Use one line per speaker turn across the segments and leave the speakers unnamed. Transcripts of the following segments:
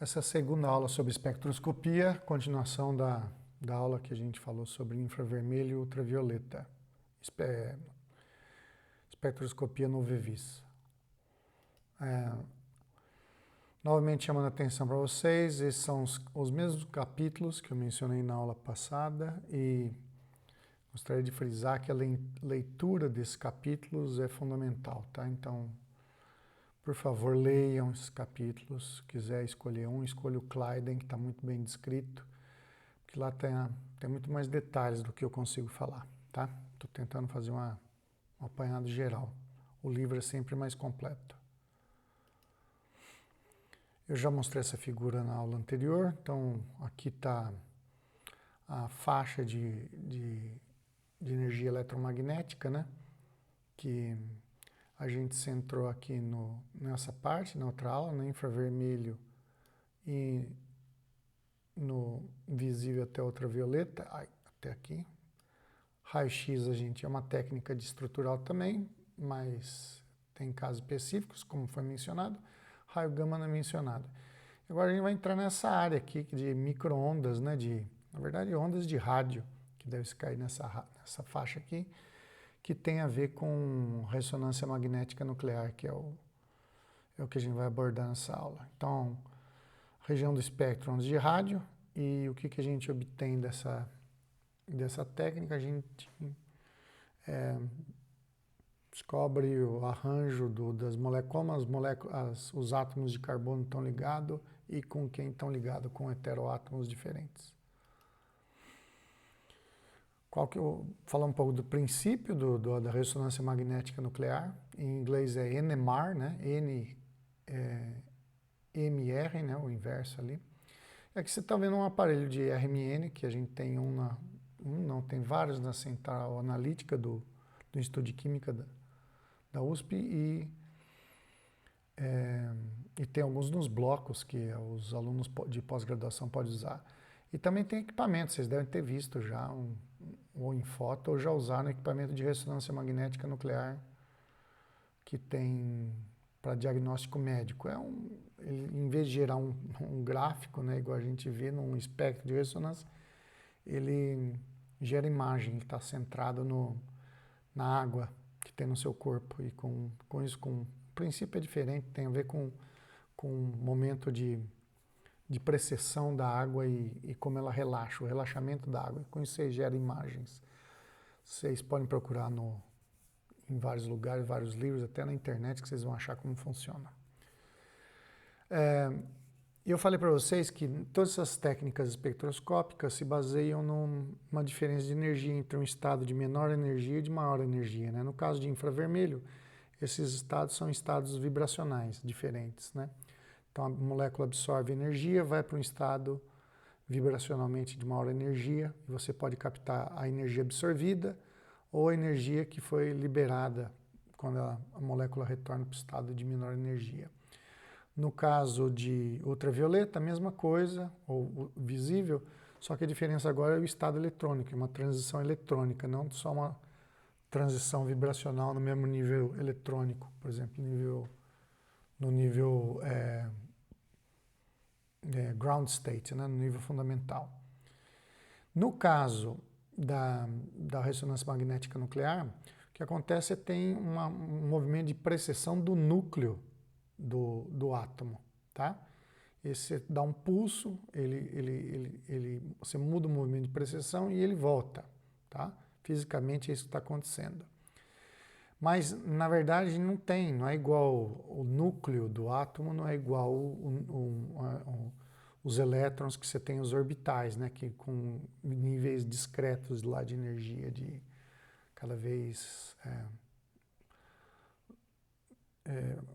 Essa é a segunda aula sobre espectroscopia, continuação da aula que a gente falou sobre infravermelho e ultravioleta. Espectroscopia no UV-Vis. Novamente chamando a atenção para vocês, esses são os mesmos capítulos que eu mencionei na aula passada e gostaria de frisar que a leitura desses capítulos é fundamental, tá? Então, por favor, leiam esses capítulos. Se quiser escolher um, escolha o Kleiden, que está muito bem descrito, porque lá tem muito mais detalhes do que eu consigo falar, tá? Estou tentando fazer um apanhado geral. O livro é sempre mais completo. Eu já mostrei essa figura na aula anterior, então aqui está a faixa de energia eletromagnética, né? Que a gente centrou aqui nessa parte, na outra aula, no infravermelho e no visível até ultravioleta, até aqui. Raio-X é uma técnica de estrutural também, mas tem casos específicos, como foi mencionado. Raio gama não é mencionado. Agora a gente vai entrar nessa área aqui de micro-ondas, né? Na verdade, ondas de rádio, que deve cair nessa faixa aqui, que tem a ver com ressonância magnética nuclear, que é o que a gente vai abordar nessa aula. Então, região do espectro, ondas de rádio, e o que a gente obtém dessa técnica, a gente descobre o arranjo das moléculas, como os átomos de carbono estão ligados e com quem estão ligados, com heteroátomos diferentes. Falar um pouco do princípio da ressonância magnética nuclear. Em inglês é NMR, né? MR, né? O inverso ali. Aqui você está vendo um aparelho de RMN, que a gente tem tem vários na central analítica do Instituto de Química da USP e tem alguns nos blocos que os alunos de pós-graduação podem usar. E também tem equipamento, vocês devem ter visto já, ou em foto, ou já usaram equipamento de ressonância magnética nuclear que tem para diagnóstico médico. Em vez de gerar um gráfico, né, igual a gente vê num espectro de ressonância, ele gera imagem, ele está centrado na água que tem no seu corpo. E com isso, o princípio é diferente, tem a ver com o momento de precessão da água e como ela relaxa, o relaxamento da água. Com isso você gera imagens. Vocês podem procurar em vários lugares, vários livros, até na internet, que vocês vão achar como funciona. Eu falei para vocês que todas essas técnicas espectroscópicas se baseiam numa diferença de energia entre um estado de menor energia e de maior energia, né? No caso de infravermelho, esses estados são estados vibracionais diferentes, né? Então a molécula absorve energia, vai para um estado vibracionalmente de maior energia, e você pode captar a energia absorvida ou a energia que foi liberada quando a molécula retorna para o estado de menor energia. No caso de ultravioleta, a mesma coisa, ou visível, só que a diferença agora é o estado eletrônico, uma transição eletrônica, não só uma transição vibracional no mesmo nível eletrônico, por exemplo, no nível ground state, né, no nível fundamental. No caso da ressonância magnética nuclear, o que acontece é que tem um movimento de precessão do núcleo do átomo, tá? Você dá um pulso, você muda o movimento de precessão e ele volta, tá? Fisicamente é isso que está acontecendo. Mas, na verdade, não é igual o núcleo do átomo, não é igual os elétrons que você tem os orbitais, né? Que com níveis discretos lá de energia, de cada vez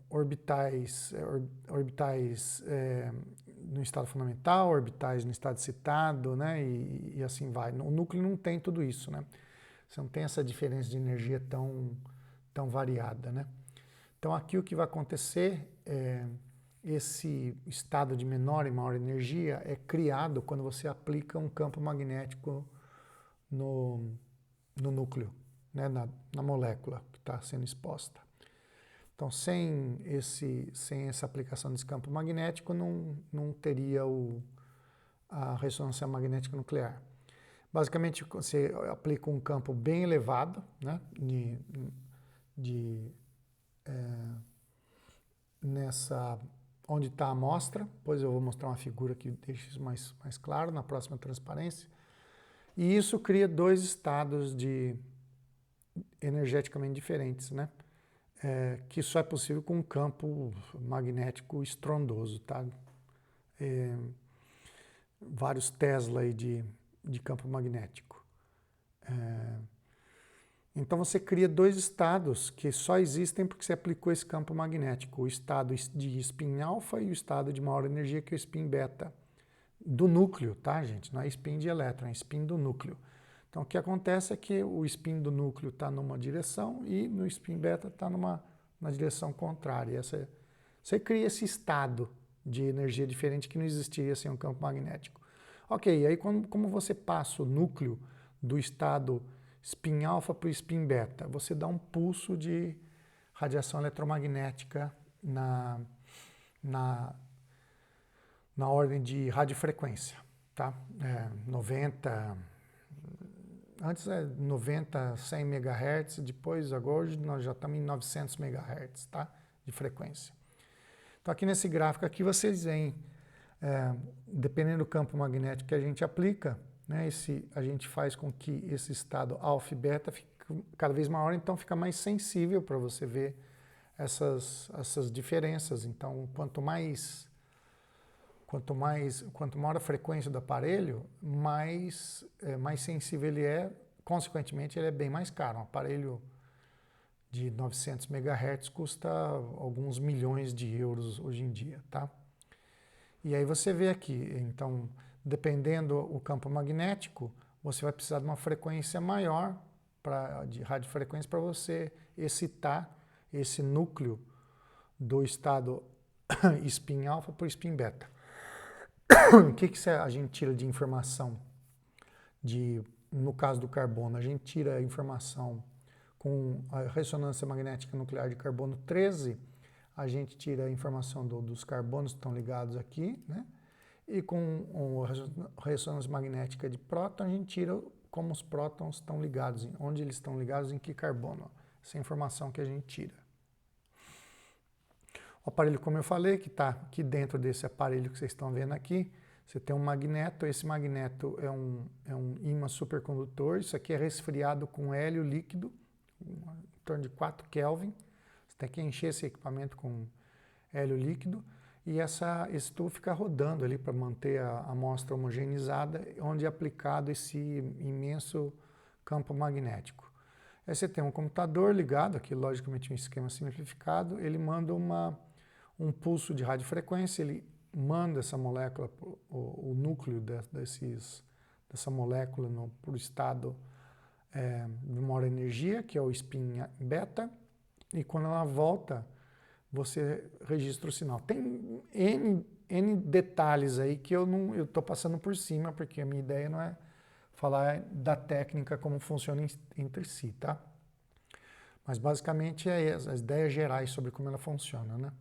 orbitais no estado fundamental, orbitais no estado excitado, né? E assim vai. O núcleo não tem tudo isso, né? Você não tem essa diferença de energia tão variada, né? Então aqui o que vai acontecer é esse estado de menor e maior energia é criado quando você aplica um campo magnético no núcleo, né? na molécula que está sendo exposta. Então, sem essa aplicação desse campo magnético, não teria a ressonância magnética nuclear. Basicamente, você aplica um campo bem elevado, né, onde está a amostra. Depois eu vou mostrar uma figura que deixa isso mais claro na próxima transparência. E isso cria dois estados energeticamente diferentes, né? Que só é possível com um campo magnético estrondoso, tá? Vários Tesla aí de campo magnético. Então você cria dois estados que só existem porque você aplicou esse campo magnético, o estado de spin alfa e o estado de maior energia, que é o spin beta, do núcleo, tá, gente? Não é spin de elétron, é spin do núcleo. Então o que acontece é que o spin do núcleo está numa direção e no spin beta está na direção contrária. Você cria esse estado de energia diferente que não existiria sem um campo magnético. Ok, aí como você passa o núcleo do estado spin alfa para o spin beta, você dá um pulso de radiação eletromagnética na ordem de radiofrequência, tá? 90, antes é 90, 100 MHz, depois agora nós já estamos em 900 MHz, tá? De frequência. Então aqui nesse gráfico aqui vocês veem, dependendo do campo magnético que a gente aplica, né, a gente faz com que esse estado alfa e beta fique cada vez maior, então fica mais sensível para você ver essas diferenças. Então, quanto maior a frequência do aparelho, mais sensível ele é, consequentemente ele é bem mais caro. Um aparelho de 900 MHz custa alguns milhões de euros hoje em dia, tá? E aí você vê aqui, então, dependendo do campo magnético, você vai precisar de uma frequência maior de radiofrequência para você excitar esse núcleo do estado spin alfa para o spin beta. O que a gente tira de informação no caso do carbono? A gente tira a informação com a ressonância magnética nuclear de carbono 13, a gente tira a informação dos carbonos que estão ligados aqui, né? E com a ressonância magnética de próton, a gente tira como os prótons estão ligados, onde eles estão ligados, em que carbono. Essa é a informação que a gente tira. O aparelho, como eu falei, que está aqui dentro desse aparelho que vocês estão vendo aqui, você tem um magneto. Esse magneto é um ímã supercondutor. Isso aqui é resfriado com hélio líquido, em torno de 4 Kelvin. Você tem que encher esse equipamento com hélio líquido. E esse tubo fica rodando ali para manter a amostra homogeneizada, onde é aplicado esse imenso campo magnético. Aí você tem um computador ligado, aqui logicamente um esquema simplificado, ele manda um pulso de radiofrequência, ele manda essa molécula, o núcleo dessa molécula para o estado de maior energia, que é o spin beta, e quando ela volta, você registra o sinal. Tem N detalhes aí que eu estou passando por cima, porque a minha ideia não é falar da técnica como funciona entre si, tá? Mas basicamente é as ideias gerais sobre como ela funciona, né?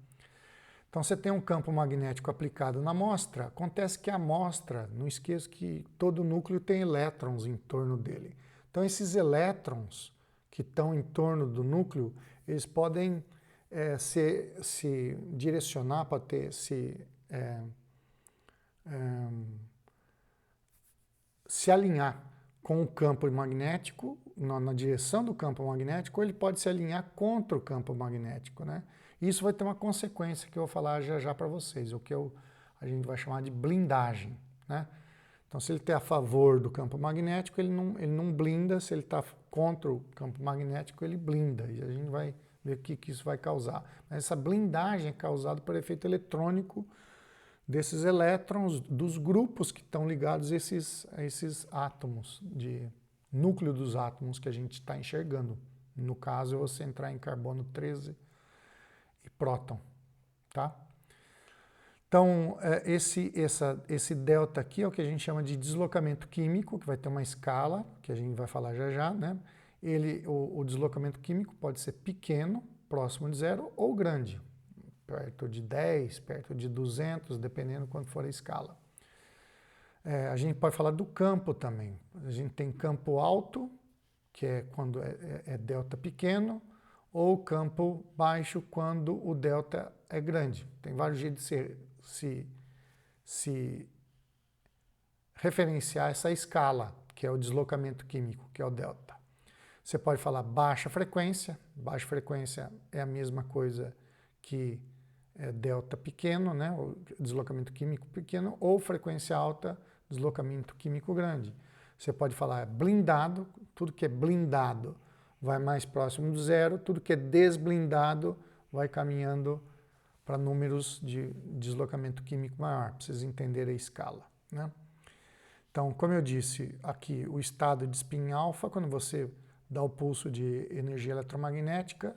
Então você tem um campo magnético aplicado na amostra, acontece que a amostra, não esqueça que todo núcleo tem elétrons em torno dele. Então esses elétrons que estão em torno do núcleo, eles podem se direcionar, para se alinhar com o campo magnético, na direção do campo magnético, ou ele pode se alinhar contra o campo magnético, né? Isso vai ter uma consequência que eu vou falar já para vocês, o que a gente vai chamar de blindagem, né? Então, se ele está a favor do campo magnético, ele não blinda. Se ele está contra o campo magnético, ele blinda. E a gente vai ver o que isso vai causar. Mas essa blindagem é causada por efeito eletrônico desses elétrons, dos grupos que estão ligados a esses átomos, de núcleo dos átomos que a gente está enxergando. No caso, você entrar em carbono 13 e próton, tá? Então, esse delta aqui é o que a gente chama de deslocamento químico, que vai ter uma escala, que a gente vai falar já, né? O deslocamento químico pode ser pequeno, próximo de zero ou grande, perto de 10, perto de 200, dependendo quanto for a escala. A gente pode falar do campo também. A gente tem campo alto, que é quando é delta pequeno, ou campo baixo, quando o delta é grande. Tem vários jeitos de se referenciar essa escala, que é o deslocamento químico, que é o delta. Você pode falar baixa frequência é a mesma coisa que delta pequeno, né, o deslocamento químico pequeno, ou frequência alta, deslocamento químico grande. Você pode falar blindado, tudo que é blindado vai mais próximo do zero, tudo que é desblindado vai caminhando para números de deslocamento químico maior, para vocês entenderem a escala, né? Então, como eu disse, aqui o estado de spin alfa, quando você dá o pulso de energia eletromagnética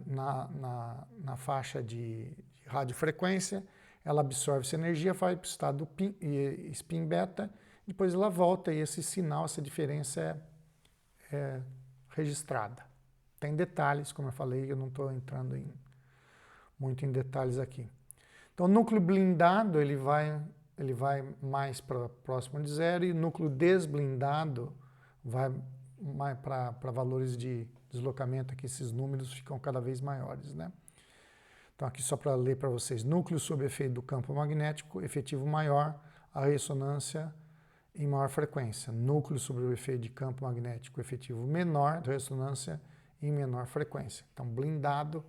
na faixa de radiofrequência, ela absorve essa energia, vai para o estado spin beta, depois ela volta e esse sinal, essa diferença é registrada. Tem detalhes, como eu falei, eu não estou entrando muito em detalhes aqui. Então, o núcleo blindado ele vai mais para próximo de zero e o núcleo desblindado vai mais para valores de deslocamento, aqui esses números ficam cada vez maiores, né? Então, aqui só para ler para vocês, núcleo sob efeito do campo magnético, efetivo maior, a ressonância em maior frequência. Núcleo sob o efeito de campo magnético, efetivo menor, ressonância em menor frequência. Então, blindado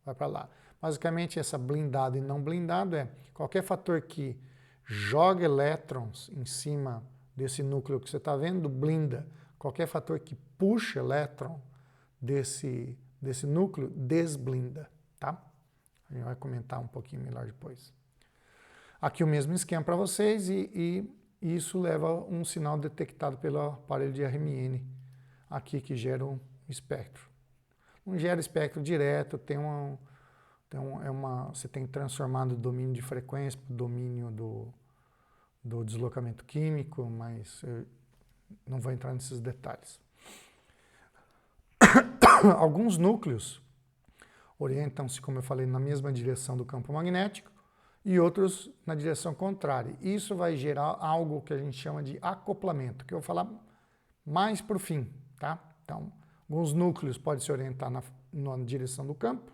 vai para lá. Basicamente, essa blindado e não blindado é qualquer fator que joga elétrons em cima desse núcleo que você está vendo, blinda. Qualquer fator que puxa elétron desse núcleo, desblinda, tá? A gente vai comentar um pouquinho melhor depois. Aqui o mesmo esquema para vocês e isso leva a um sinal detectado pelo aparelho de RMN, aqui que gera um espectro. Não gera espectro direto, você tem transformado o domínio de frequência para o domínio do deslocamento químico, mas eu não vou entrar nesses detalhes. Alguns núcleos orientam-se, como eu falei, na mesma direção do campo magnético e outros na direção contrária. Isso vai gerar algo que a gente chama de acoplamento, que eu vou falar mais para o fim, tá? Então, alguns núcleos podem se orientar na direção do campo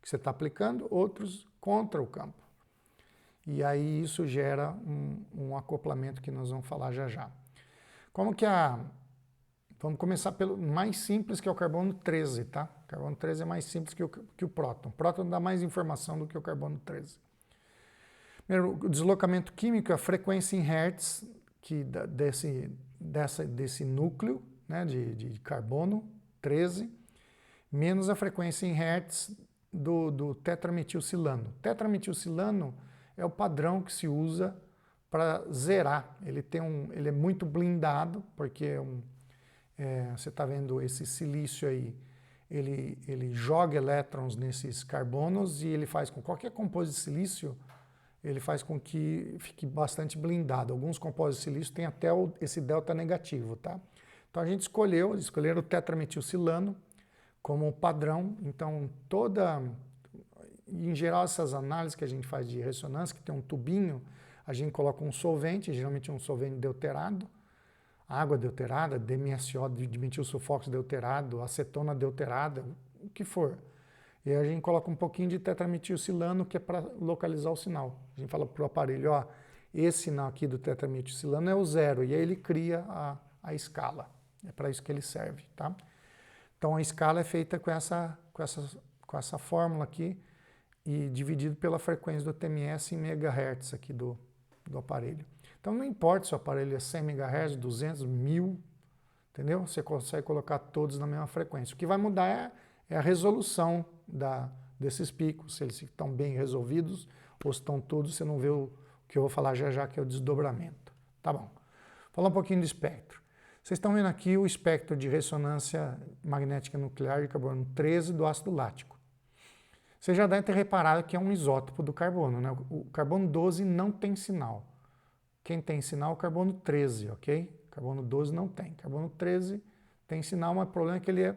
que você está aplicando, outros contra o campo. E aí isso gera um acoplamento que nós vamos falar já já. Vamos começar pelo mais simples, que é o carbono 13, tá? O carbono 13 é mais simples que o próton. O próton dá mais informação do que o carbono 13. Primeiro, o deslocamento químico é a frequência em hertz desse núcleo, né, de carbono 13, menos a frequência em hertz do tetrametilcilano. Tetrametilcilano é o padrão que se usa para zerar. Ele é muito blindado, porque você está vendo esse silício aí, ele joga elétrons nesses carbonos e ele faz com qualquer compósito de silício, ele faz com que fique bastante blindado. Alguns compósitos de silício têm até esse delta negativo, tá? Então a gente escolheram o tetrametilcilano como padrão. Então em geral essas análises que a gente faz de ressonância, que tem um tubinho, a gente coloca um solvente, geralmente um solvente deuterado, água deuterada, DMSO, dimetilsulfóxido deuterado, acetona deuterada, o que for. E aí a gente coloca um pouquinho de tetrametilcilano, que é para localizar o sinal. A gente fala para o aparelho, ó, esse sinal aqui do tetrametilcilano é o zero, e aí ele cria a escala. É para isso que ele serve, tá? Então a escala é feita com essa fórmula aqui e dividido pela frequência do TMS em megahertz aqui do aparelho. Então não importa se o aparelho é 100 MHz, 200, 1000, entendeu? Você consegue colocar todos na mesma frequência. O que vai mudar é a resolução desses picos, se eles estão bem resolvidos ou se estão todos, você não vê o que eu vou falar já já, que é o desdobramento. Tá bom. Falar um pouquinho do espectro. Vocês estão vendo aqui o espectro de ressonância magnética nuclear de carbono 13 do ácido lático. Você já deve ter reparado que é um isótopo do carbono, né? O carbono 12 não tem sinal. Quem tem sinal é o carbono 13, ok? Carbono 12 não tem. Carbono 13 tem sinal, mas o problema é que ele é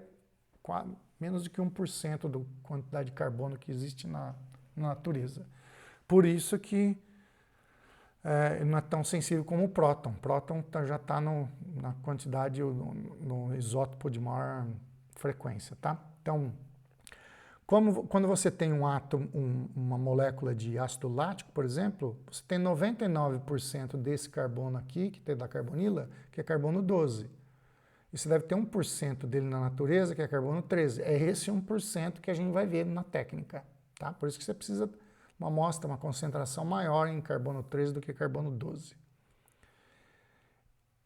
menos do que 1% da quantidade de carbono que existe na natureza. Por isso que não é tão sensível como o próton. O próton já está na quantidade, no isótopo de maior frequência, tá? Então, quando você tem um átomo, uma molécula de ácido lático, por exemplo, você tem 99% desse carbono aqui, que tem da carbonila, que é carbono 12. E você deve ter 1% dele na natureza, que é carbono 13. É esse 1% que a gente vai ver na técnica, tá? Por isso que você precisa uma amostra, uma concentração maior em carbono 13 do que carbono 12.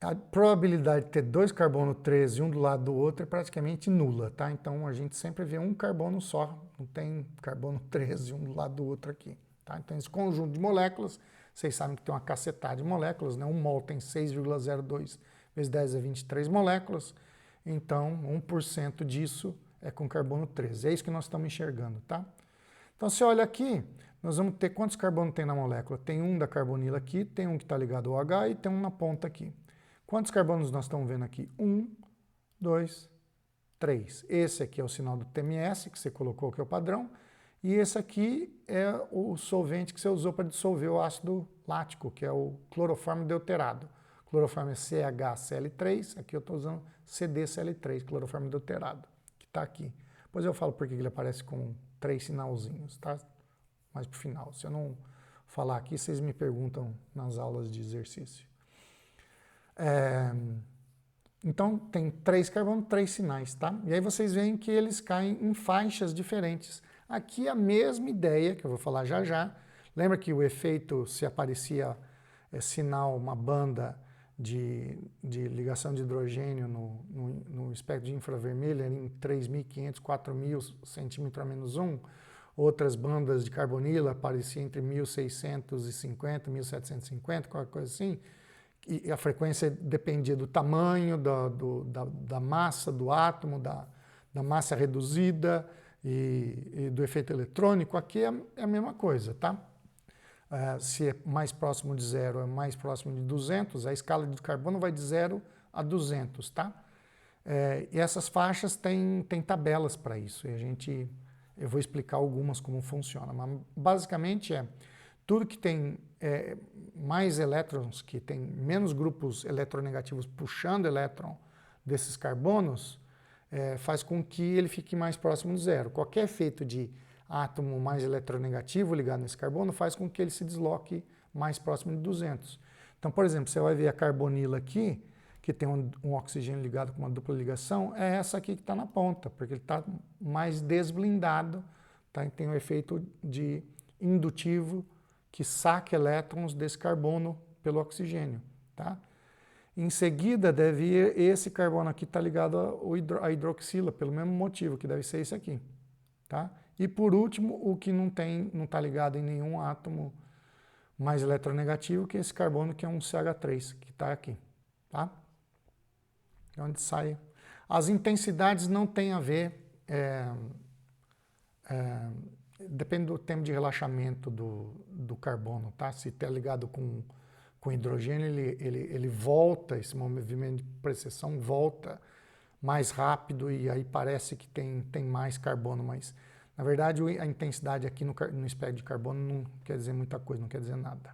A probabilidade de ter dois carbono 13 um do lado do outro é praticamente nula, tá? Então a gente sempre vê um carbono só, não tem carbono 13 um do lado do outro aqui, tá? Então esse conjunto de moléculas, vocês sabem que tem uma cacetada de moléculas, né? Um mol tem 6,02 vezes 10 a 23 moléculas, então 1% disso é com carbono 13. É isso que nós estamos enxergando, tá? Então você olha aqui, nós vamos ter quantos carbonos tem na molécula? Tem um da carbonila aqui, tem um que está ligado ao H e tem um na ponta aqui. Quantos carbonos nós estamos vendo aqui? 1, 2, 3. Esse aqui é o sinal do TMS, que você colocou, que é o padrão. E esse aqui é o solvente que você usou para dissolver o ácido lático, que é o cloroformo deuterado. Cloroformo é CHCl3, aqui eu estou usando CDCl3, cloroformo deuterado, que está aqui. Depois eu falo por que ele aparece com 3 sinalzinhos, tá? Mais para o final. Se eu não falar aqui, vocês me perguntam nas aulas de exercício. Então, tem 3 carbonos, 3 sinais, tá? E aí vocês veem que eles caem em faixas diferentes. Aqui a mesma ideia, que eu vou falar já já. Lembra que o efeito, se aparecia sinal, uma banda de ligação de hidrogênio no espectro de infravermelho, em 3.500, 4.000 centímetros a menos 1. Outras bandas de carbonila apareciam entre 1.650, 1.750, qualquer coisa assim. E a frequência dependia do tamanho, da massa do átomo, da massa reduzida e do efeito eletrônico. Aqui é a mesma coisa, tá? Se é mais próximo de 0 é mais próximo de 200, a escala de carbono vai de 0 a 200, tá? E essas faixas têm tabelas para isso, e eu vou explicar algumas como funciona, mas basicamente tudo que tem mais elétrons, que tem menos grupos eletronegativos puxando elétron desses carbonos, faz com que ele fique mais próximo do zero. Qualquer efeito de átomo mais eletronegativo ligado nesse carbono faz com que ele se desloque mais próximo de 200. Então, por exemplo, você vai ver a carbonila aqui, que tem um oxigênio ligado com uma dupla ligação, é essa aqui que está na ponta, porque ele está mais desblindado, tá? E tem um efeito de indutivo que saca elétrons desse carbono pelo oxigênio, tá? Em seguida, deve ir esse carbono aqui está ligado à hidroxila, pelo mesmo motivo, que deve ser esse aqui, tá? E por último, o que não está ligado em nenhum átomo mais eletronegativo, que é esse carbono que é um CH3, que está aqui, tá? Onde sai. As intensidades não têm a ver, depende do tempo de relaxamento do carbono, tá? Se está ligado com hidrogênio, ele volta, esse movimento de precessão volta mais rápido e aí parece que tem mais carbono, mas na verdade a intensidade aqui no espectro de carbono não quer dizer muita coisa, não quer dizer nada.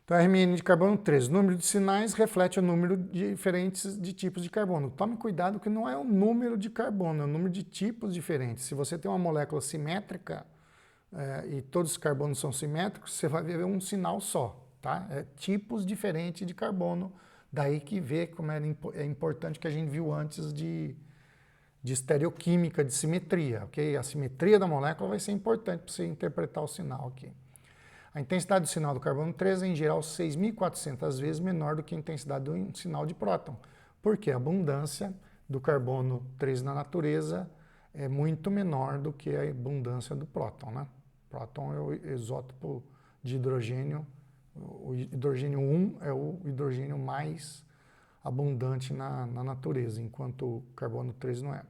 Então, a RMN de carbono 13, o número de sinais reflete o número diferentes de tipos de carbono. Tome cuidado que não é o número de carbono, é o número de tipos diferentes. Se você tem uma molécula simétrica e todos os carbonos são simétricos, você vai ver um sinal só, tá? Tipos diferentes de carbono, daí que vê como é importante que a gente viu antes de estereoquímica, de simetria, ok? A simetria da molécula vai ser importante para você interpretar o sinal aqui. A intensidade do sinal do carbono 13 é, em geral, 6.400 vezes menor do que a intensidade do sinal de próton, porque a abundância do carbono 13 na natureza é muito menor do que a abundância do próton, né? Próton é o isótopo de hidrogênio, o hidrogênio 1 é o hidrogênio mais abundante na natureza, enquanto o carbono 13 não é.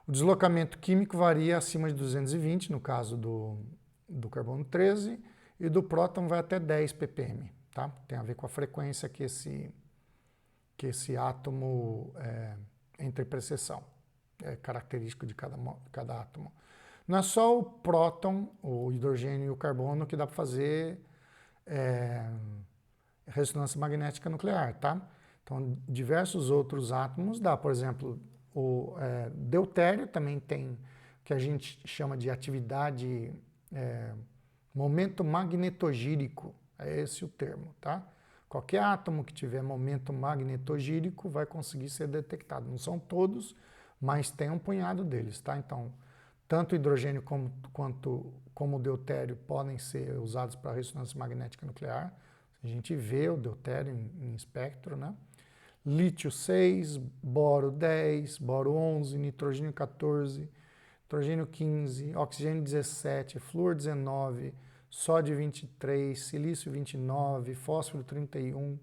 O deslocamento químico varia acima de 220, no caso do carbono 13, e do próton vai até 10 ppm, tá? Tem a ver com a frequência que esse átomo entre precessão. É característico de cada átomo. Não é só o próton, o hidrogênio e o carbono que dá para fazer ressonância magnética nuclear, tá? Então, diversos outros átomos dá. Por exemplo, o deutério também tem o que a gente chama de atividade, momento magnetogírico. É esse o termo, tá? Qualquer átomo que tiver momento magnetogírico vai conseguir ser detectado. Não são todos, mas tem um punhado deles, tá? Então, tanto o hidrogênio como o deutério podem ser usados para ressonância magnética nuclear. A gente vê o deutério em espectro, né? Lítio 6, boro 10, boro 11, nitrogênio 14, nitrogênio 15, oxigênio 17, flúor 19, sódio 23, silício 29, fósforo 31,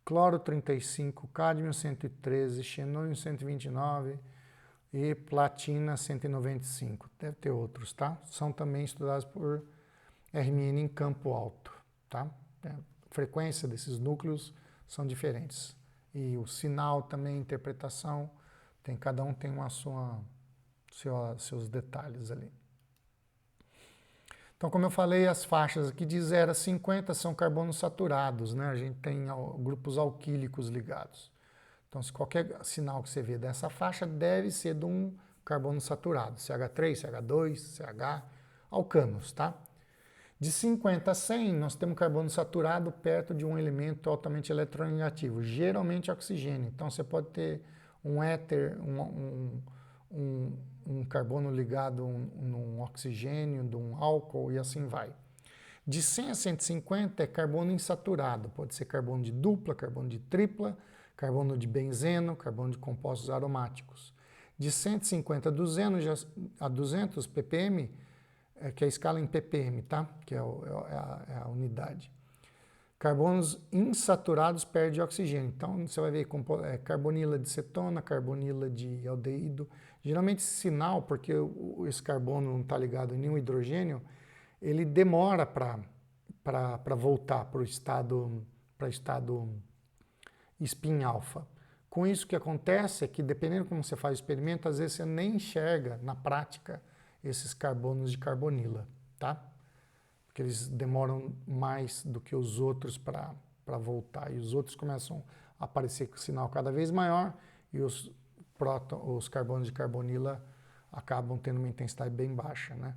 cloro 35, cádmio 113, xenônio 129 e platina 195. Deve ter outros, tá? São também estudados por RMN em campo alto, tá? A frequência desses núcleos são diferentes. E o sinal também, a interpretação, cada um tem seus detalhes ali. Então, como eu falei, as faixas aqui de 0 a 50 são carbonos saturados, né? A gente tem grupos alquílicos ligados. Então, se qualquer sinal que você vê dessa faixa deve ser de um carbono saturado, CH3, CH2, CH, alcanos, tá? De 50 a 100, nós temos carbono saturado perto de um elemento altamente eletronegativo, geralmente oxigênio. Então, você pode ter um éter, um carbono ligado num oxigênio, de um álcool e assim vai. De 100 a 150 é carbono insaturado, pode ser carbono de dupla, carbono de tripla, carbono de benzeno, carbono de compostos aromáticos. De 150 a 200 ppm, que é a escala em ppm, tá? Que é a unidade. Carbonos insaturados perdem oxigênio. Então, você vai ver carbonila de cetona, carbonila de aldeído. Geralmente, esse sinal, porque esse carbono não está ligado em nenhum hidrogênio, ele demora para voltar para o estado spin-alfa. Com isso, o que acontece é que, dependendo de como você faz o experimento, às vezes você nem enxerga, na prática, esses carbonos de carbonila, tá? Porque eles demoram mais do que os outros para voltar. E os outros começam a aparecer com sinal cada vez maior e os carbonos de carbonila acabam tendo uma intensidade bem baixa, né?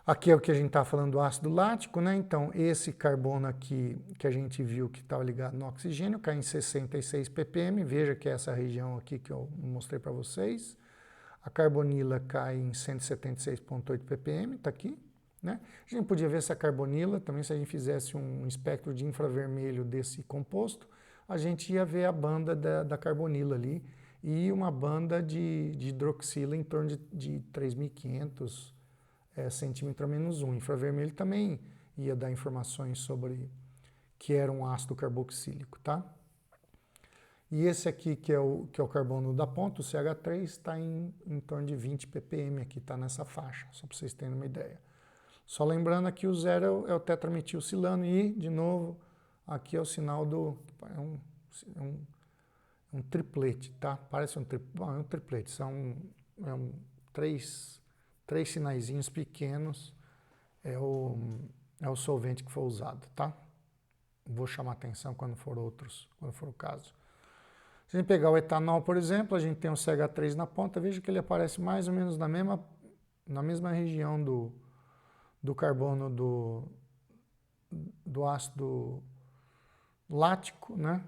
Aqui é o que a gente está falando do ácido lático, né? Então, esse carbono aqui que a gente viu que estava ligado no oxigênio cai em 66 ppm. Veja que é essa região aqui que eu mostrei para vocês. A carbonila cai em 176,8 ppm, está aqui, né? A gente podia ver essa carbonila, também se a gente fizesse um espectro de infravermelho desse composto, a gente ia ver a banda da carbonila ali e uma banda de hidroxila em torno de 3.500 centímetro a menos 1. Infravermelho também ia dar informações sobre que era um ácido carboxílico, tá? E esse aqui, que é o carbono da ponta, o CH3, está em torno de 20 ppm, aqui está nessa faixa, só para vocês terem uma ideia. Só lembrando aqui o 0 é o tetrametilsilano e, de novo, aqui é o sinal é um triplete, tá? Parece um triplete, é um triplete, são três sinaizinhos pequenos, é o solvente que foi usado, tá? Vou chamar atenção quando for o caso. Se a gente pegar o etanol, por exemplo, a gente tem o CH3 na ponta, veja que ele aparece mais ou menos na mesma região do carbono do ácido lático, né?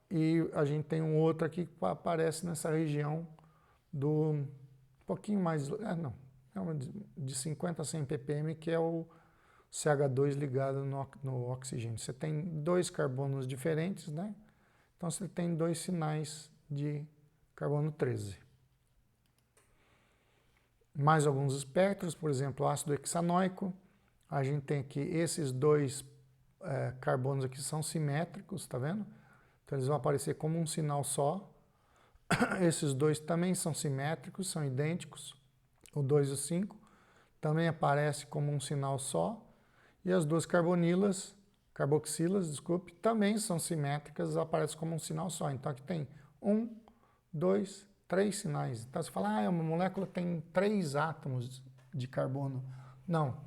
E a gente tem um outro aqui que aparece nessa região um pouquinho mais, de 50 a 100 ppm, que é o CH2 ligado no oxigênio. Você tem dois carbonos diferentes, né? Então, você tem dois sinais de carbono 13. Mais alguns espectros, por exemplo, ácido hexanoico. A gente tem aqui esses dois carbonos aqui são simétricos, tá vendo? Então, eles vão aparecer como um sinal só. Esses dois também são simétricos, são idênticos. O 2 e o 5 também aparece como um sinal só. E as duas carboxilas, também são simétricas, aparecem como um sinal só. Então, aqui tem 1, 2, 3 sinais. Então você fala, uma molécula tem 3 átomos de carbono. Não,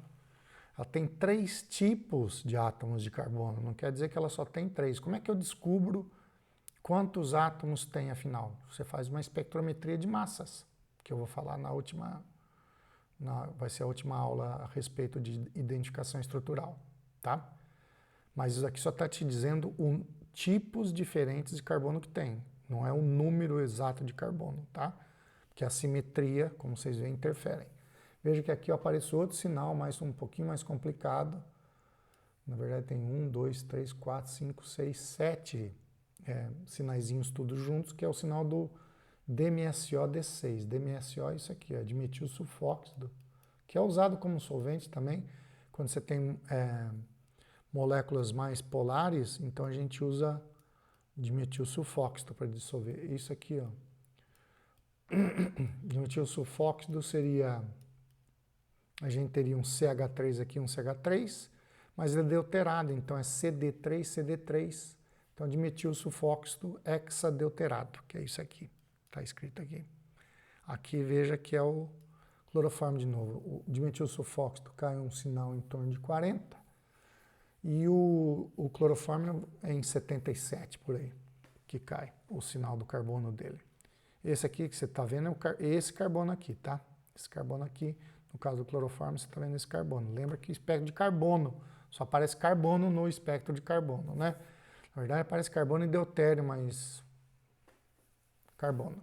ela tem 3 tipos de átomos de carbono, não quer dizer que ela só tem 3. Como é que eu descubro quantos átomos tem afinal? Você faz uma espectrometria de massas, que eu vou falar vai ser a última aula a respeito de identificação estrutural, tá? Mas isso aqui só está te dizendo tipos diferentes de carbono que tem, não é o número exato de carbono, tá? Porque a simetria, como vocês veem, interferem. Veja que aqui aparece outro sinal, um pouquinho mais complicado. Na verdade tem 1, 2, 3, 4, 5, 6, 7 sinaizinhos todos juntos, que é o sinal do DMSO-D6. DMSO é isso aqui, dimetilsulfóxido, que é usado como solvente também. Quando você tem moléculas mais polares, então a gente usa dimetilsulfóxido para dissolver. Isso aqui, ó. Dimetilsulfóxido seria... A gente teria um CH3 aqui, um CH3, mas ele é deuterado, então é CD3, CD3. Então, dimetilsulfóxido hexadeuterado, que é isso aqui, está escrito aqui. Aqui veja que é o cloroformo de novo. O dimetilsulfóxido cai um sinal em torno de 40 e o cloroformo é em 77, por aí, que cai o sinal do carbono dele. Esse aqui que você está vendo é esse carbono aqui, tá? Esse carbono aqui, no caso do cloroformo, você está vendo esse carbono. Lembra que o espectro de carbono, só aparece carbono no espectro de carbono, né? Na verdade, aparece carbono e deutério, mas carbono.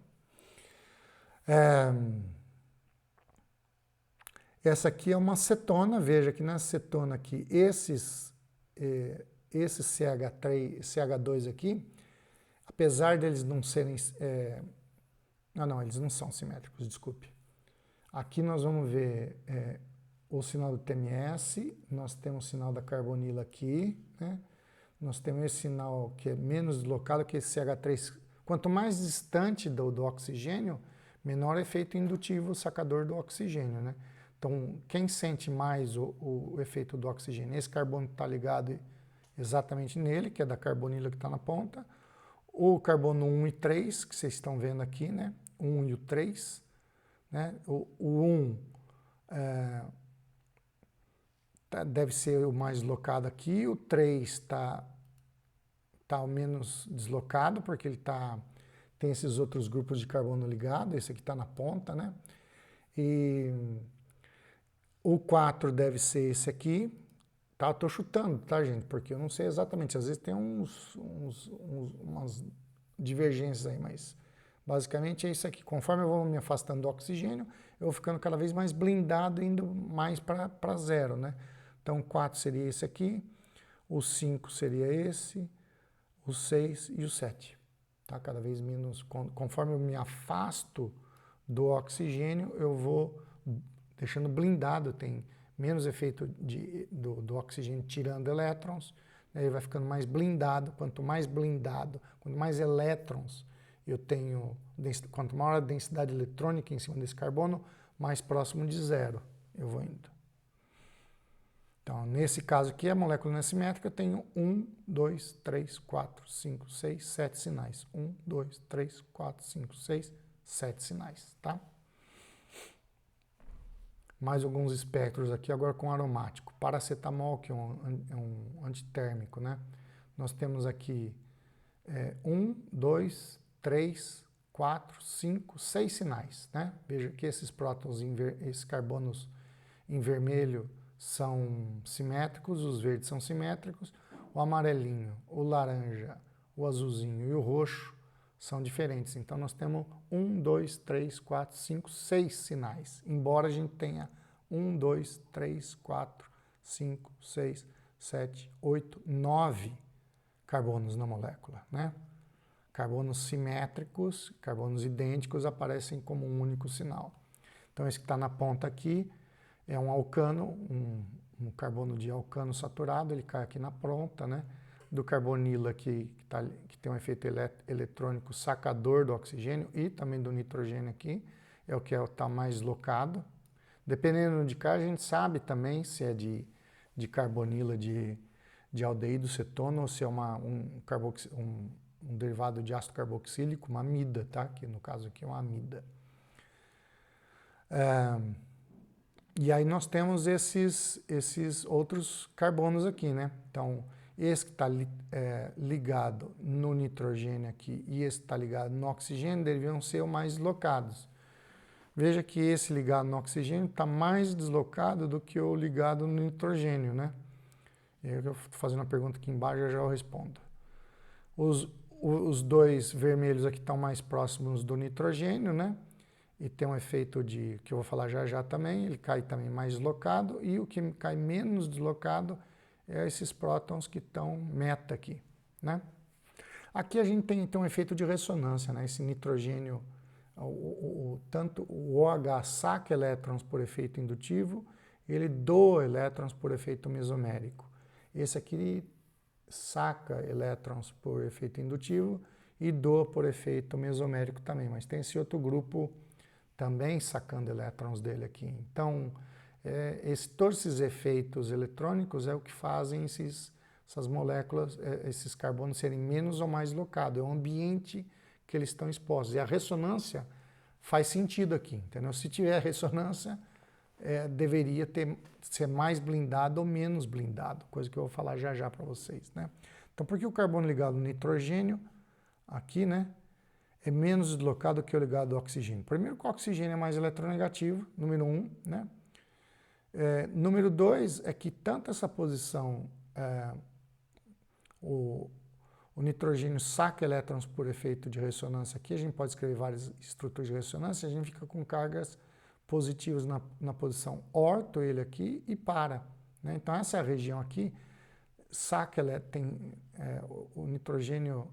Essa aqui é uma cetona, veja que na cetona aqui, esse CH3, CH2 aqui, apesar deles não serem... não, eles não são simétricos, desculpe. Aqui nós vamos ver o sinal do TMS, nós temos o sinal da carbonila aqui, né? Nós temos esse sinal que é menos deslocado que esse CH3. Quanto mais distante do oxigênio, menor efeito indutivo sacador do oxigênio, né? Então, quem sente mais o efeito do oxigênio? Esse carbono está ligado exatamente nele, que é da carbonila que está na ponta. O carbono 1 e 3, que vocês estão vendo aqui, né? 1 e o 3. Né? O 1 deve ser o mais deslocado aqui, o 3 está o menos deslocado, porque ele tem esses outros grupos de carbono ligado, esse aqui está na ponta, né? E o 4 deve ser esse aqui, tá? Eu estou chutando, tá, gente? Porque eu não sei exatamente, às vezes tem umas divergências aí, mas basicamente é isso aqui. Conforme eu vou me afastando do oxigênio, eu vou ficando cada vez mais blindado, indo mais para zero, né? Então, o 4 seria esse aqui, o 5 seria esse, o 6 e o 7. Tá? Cada vez menos, conforme eu me afasto do oxigênio, eu vou deixando blindado, tem menos efeito do oxigênio tirando elétrons, né? Ele vai ficando mais blindado, quanto mais elétrons eu tenho, quanto maior a densidade eletrônica em cima desse carbono, mais próximo de zero eu vou indo. Então, nesse caso aqui, a molécula não é simétrica, eu tenho 1, 2, 3, 4, 5, 6, 7 sinais. 1, 2, 3, 4, 5, 6, 7 sinais, tá? Mais alguns espectros aqui, agora com aromático. Paracetamol, que é um antitérmico, né? Nós temos aqui 1, 2, 3, 4, 5, 6 sinais, né? Veja que esses prótons, esses carbonos em vermelho são simétricos, os verdes são simétricos, o amarelinho, o laranja, o azulzinho e o roxo são diferentes. Então, nós temos 1, 2, 3, 4, 5, 6 sinais, embora a gente tenha 1, 2, 3, 4, 5, 6, 7, 8, 9 carbonos na molécula, né? Carbonos simétricos, carbonos idênticos aparecem como um único sinal. Então, esse que está na ponta aqui é um alcano, um carbono de alcano saturado, ele cai aqui na ponta, né? Do carbonila que tem um efeito eletrônico sacador do oxigênio e também do nitrogênio aqui, é o que está mais deslocado. Dependendo de cá, a gente sabe também se é de carbonila de aldeído cetona ou se é um um derivado de ácido carboxílico, uma amida, tá? Que no caso aqui é uma amida. E aí nós temos esses outros carbonos aqui, né? Então, esse que está ligado no nitrogênio aqui e esse que está ligado no oxigênio deveriam ser os mais deslocados. Veja que esse ligado no oxigênio está mais deslocado do que o ligado no nitrogênio, né? Eu estou fazendo uma pergunta aqui embaixo, já eu respondo. Os dois vermelhos aqui estão mais próximos do nitrogênio, né? E tem um efeito que eu vou falar já já também, ele cai também mais deslocado, e o que cai menos deslocado é esses prótons que estão meta aqui, né? Aqui a gente tem então um efeito de ressonância, né? Esse nitrogênio, tanto o OH saca elétrons por efeito indutivo, ele doa elétrons por efeito mesomérico. Esse aqui saca elétrons por efeito indutivo e doa por efeito mesomérico também, mas tem esse outro grupo também sacando elétrons dele aqui. Então, todos esses efeitos eletrônicos é o que fazem essas moléculas, esses carbonos serem menos ou mais locados. É o ambiente que eles estão expostos. E a ressonância faz sentido aqui, entendeu? Se tiver ressonância, deveria ser mais blindado ou menos blindado, coisa que eu vou falar já já para vocês, né? Então, por que o carbono ligado no nitrogênio, aqui, né, é menos deslocado que o ligado ao oxigênio? Primeiro que o oxigênio é mais eletronegativo, número 1, né? Número 2 é que tanto essa posição, o nitrogênio saca elétrons por efeito de ressonância aqui, a gente pode escrever várias estruturas de ressonância, a gente fica com cargas positivas na posição orto, ele aqui, e para, né? Então essa região aqui, saca, o nitrogênio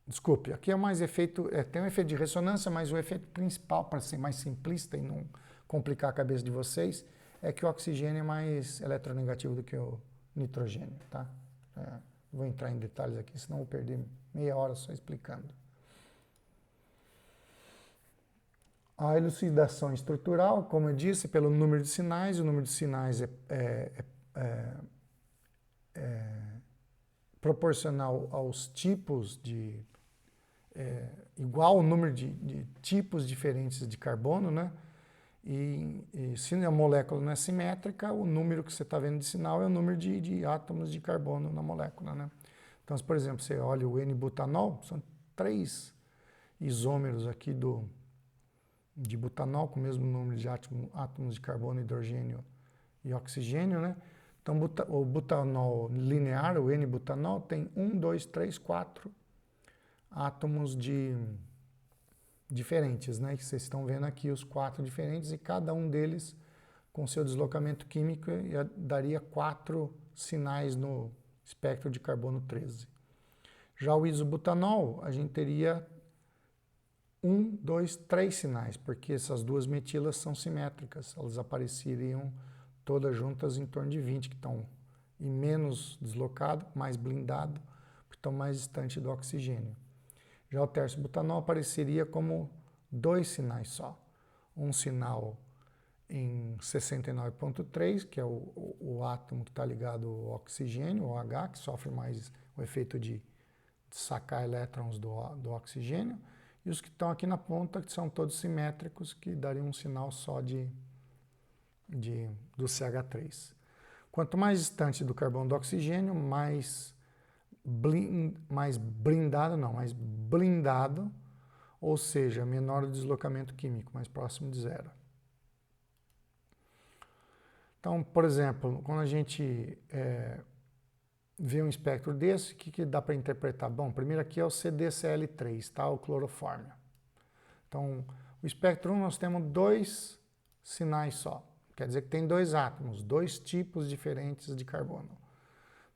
desculpe, aqui é mais efeito, tem um efeito de ressonância, mas o efeito principal, para ser mais simplista e não complicar a cabeça de vocês, é que o oxigênio é mais eletronegativo do que o nitrogênio, tá? Vou entrar em detalhes aqui, senão vou perder meia hora só explicando. A elucidação estrutural, como eu disse, pelo número de sinais, o número de sinais proporcional aos tipos igual ao número de tipos diferentes de carbono, né? E se a molécula não é simétrica, o número que você está vendo de sinal é o número de átomos de carbono na molécula, né? Então, se, por exemplo, você olha o N-butanol, são 3 isômeros aqui de butanol, com o mesmo número de átomos de carbono, hidrogênio e oxigênio, né? Então, o butanol linear, o N-butanol, tem 1, 2, 3, 4 átomos diferentes, né? Que vocês estão vendo aqui os 4 diferentes e cada um deles com seu deslocamento químico daria 4 sinais no espectro de carbono 13. Já o isobutanol, a gente teria 1, 2, 3 sinais, porque essas duas metilas são simétricas, elas apareceriam todas juntas em torno de 20, que estão e menos deslocado, mais blindado, porque estão mais distante do oxigênio. Já o tercio-butanol apareceria como 2 sinais só. Um sinal em 69,3, que é o átomo que está ligado ao oxigênio, o OH, que sofre mais o efeito de sacar elétrons do oxigênio, e os que estão aqui na ponta, que são todos simétricos, que dariam um sinal só do CH3. Quanto mais distante do carbono do oxigênio, mais blindado, ou seja, menor o deslocamento químico, mais próximo de zero. Então, por exemplo, quando a gente vê um espectro desse, o que dá para interpretar? Bom, primeiro aqui é o CDCl3, tá? O clorofórmio. Então, o espectro 1 nós temos 2 sinais só. Quer dizer que tem 2 átomos, 2 tipos diferentes de carbono.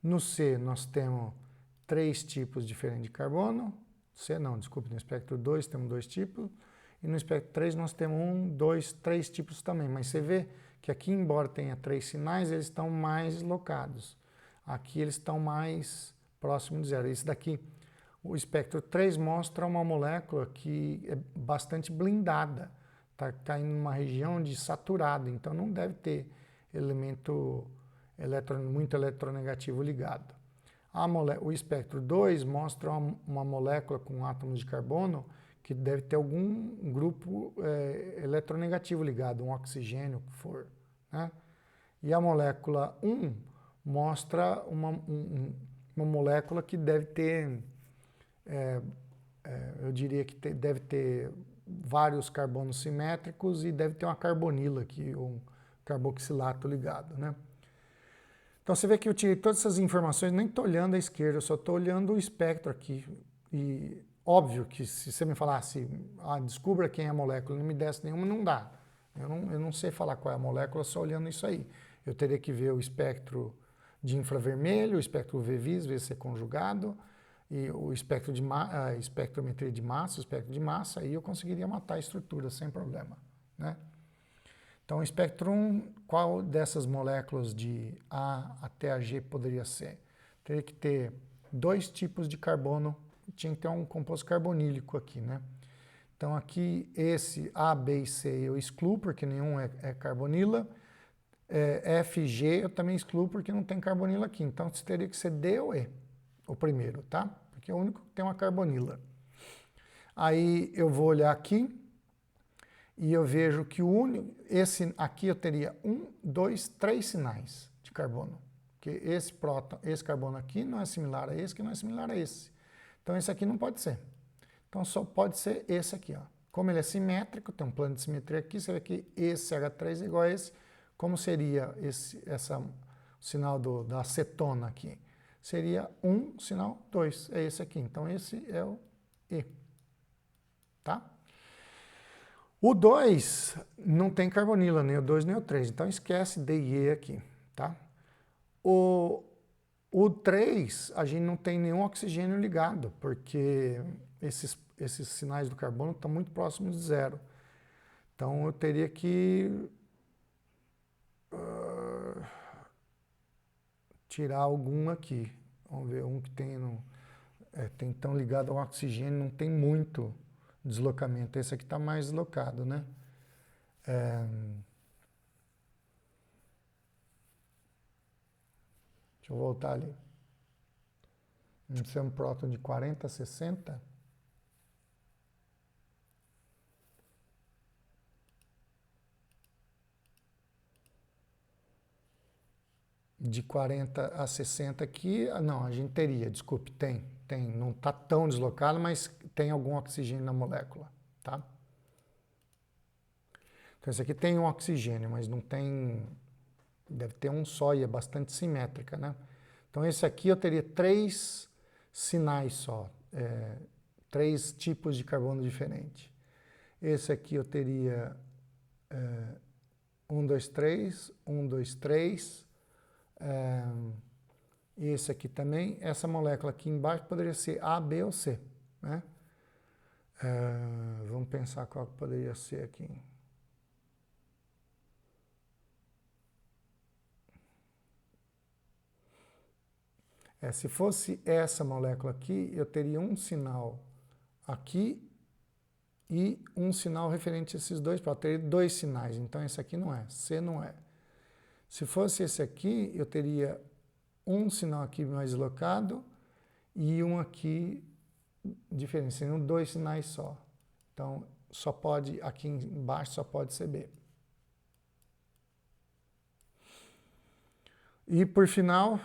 No C nós temos 3 tipos diferentes de carbono. No espectro 2 temos 2 tipos. E no espectro 3 nós temos 1, 2, 3 tipos também. Mas você vê que aqui, embora tenha 3 sinais, eles estão mais deslocados. Aqui eles estão mais próximos de zero. Esse daqui, o espectro 3 mostra uma molécula que é bastante blindada. Está caindo numa região de saturado, então não deve ter elemento muito eletronegativo ligado. O espectro 2 mostra uma molécula com átomos de carbono que deve ter algum grupo eletronegativo ligado, um oxigênio, o que for, né? E a molécula 1 mostra uma molécula que deve ter, eu diria que deve ter vários carbonos simétricos e deve ter uma carbonila aqui, um carboxilato ligado, né? Então você vê que eu tirei todas essas informações, nem estou olhando à esquerda, eu só estou olhando o espectro aqui. E óbvio que se você me falasse, descubra quem é a molécula, não me desse nenhuma, não dá. Eu não sei falar qual é a molécula só olhando isso aí. Eu teria que ver o espectro de infravermelho, o espectro UV-Vis, VC conjugado, e o espectro de espectrometria de massa, o espectro de massa, aí eu conseguiria matar a estrutura sem problema, né? Então, o espectro 1, qual dessas moléculas de A até a G poderia ser? Teria que ter 2 tipos de carbono, tinha que ter um composto carbonílico aqui, né? Então, aqui, esse A, B e C eu excluo, porque nenhum é carbonila. F e G eu também excluo, porque não tem carbonila aqui. Então, teria que ser D ou E, o primeiro, tá? Porque é o único que tem uma carbonila. Aí, eu vou olhar aqui, e eu vejo que esse aqui eu teria 1, 2, 3 sinais de carbono. Porque esse carbono aqui não é similar a esse, que não é similar a esse. Então esse aqui não pode ser. Então só pode ser esse aqui, ó. Como ele é simétrico, tem um plano de simetria aqui, você vê que esse H3 é igual a esse. Como seria o sinal da acetona aqui? Seria 1, sinal 2, é esse aqui. Então esse é o E, tá? O 2 não tem carbonila, nem o 2 nem o 3, então esquece D e E aqui, tá? O 3, a gente não tem nenhum oxigênio ligado, porque esses sinais do carbono estão muito próximos de zero. Então eu teria que tirar algum aqui. Vamos ver, um que tem tão ligado ao oxigênio, não tem muito deslocamento. Esse aqui está mais deslocado, né? Deixa eu voltar ali. Esse é um próton de 40 a 60. De 40 a 60 aqui, não, a gente teria, desculpe, tem. Não está tão deslocado, mas tem algum oxigênio na molécula, tá? Então, esse aqui tem um oxigênio, mas não tem, deve ter um só e é bastante simétrica, né? Então, esse aqui eu teria 3 sinais só, 3 tipos de carbono diferentes. Esse aqui eu teria 1, 2, 3, 1, 2, 3, esse aqui também, essa molécula aqui embaixo poderia ser A, B ou C, né? Vamos pensar qual que poderia ser aqui. Se fosse essa molécula aqui, eu teria um sinal aqui e um sinal referente a esses dois, eu teria 2 sinais, então esse aqui não é, C não é. Se fosse esse aqui, eu teria um sinal aqui mais deslocado e um aqui diferente, seriam 2 sinais só. Então, só pode, aqui embaixo só pode ser B. E por final,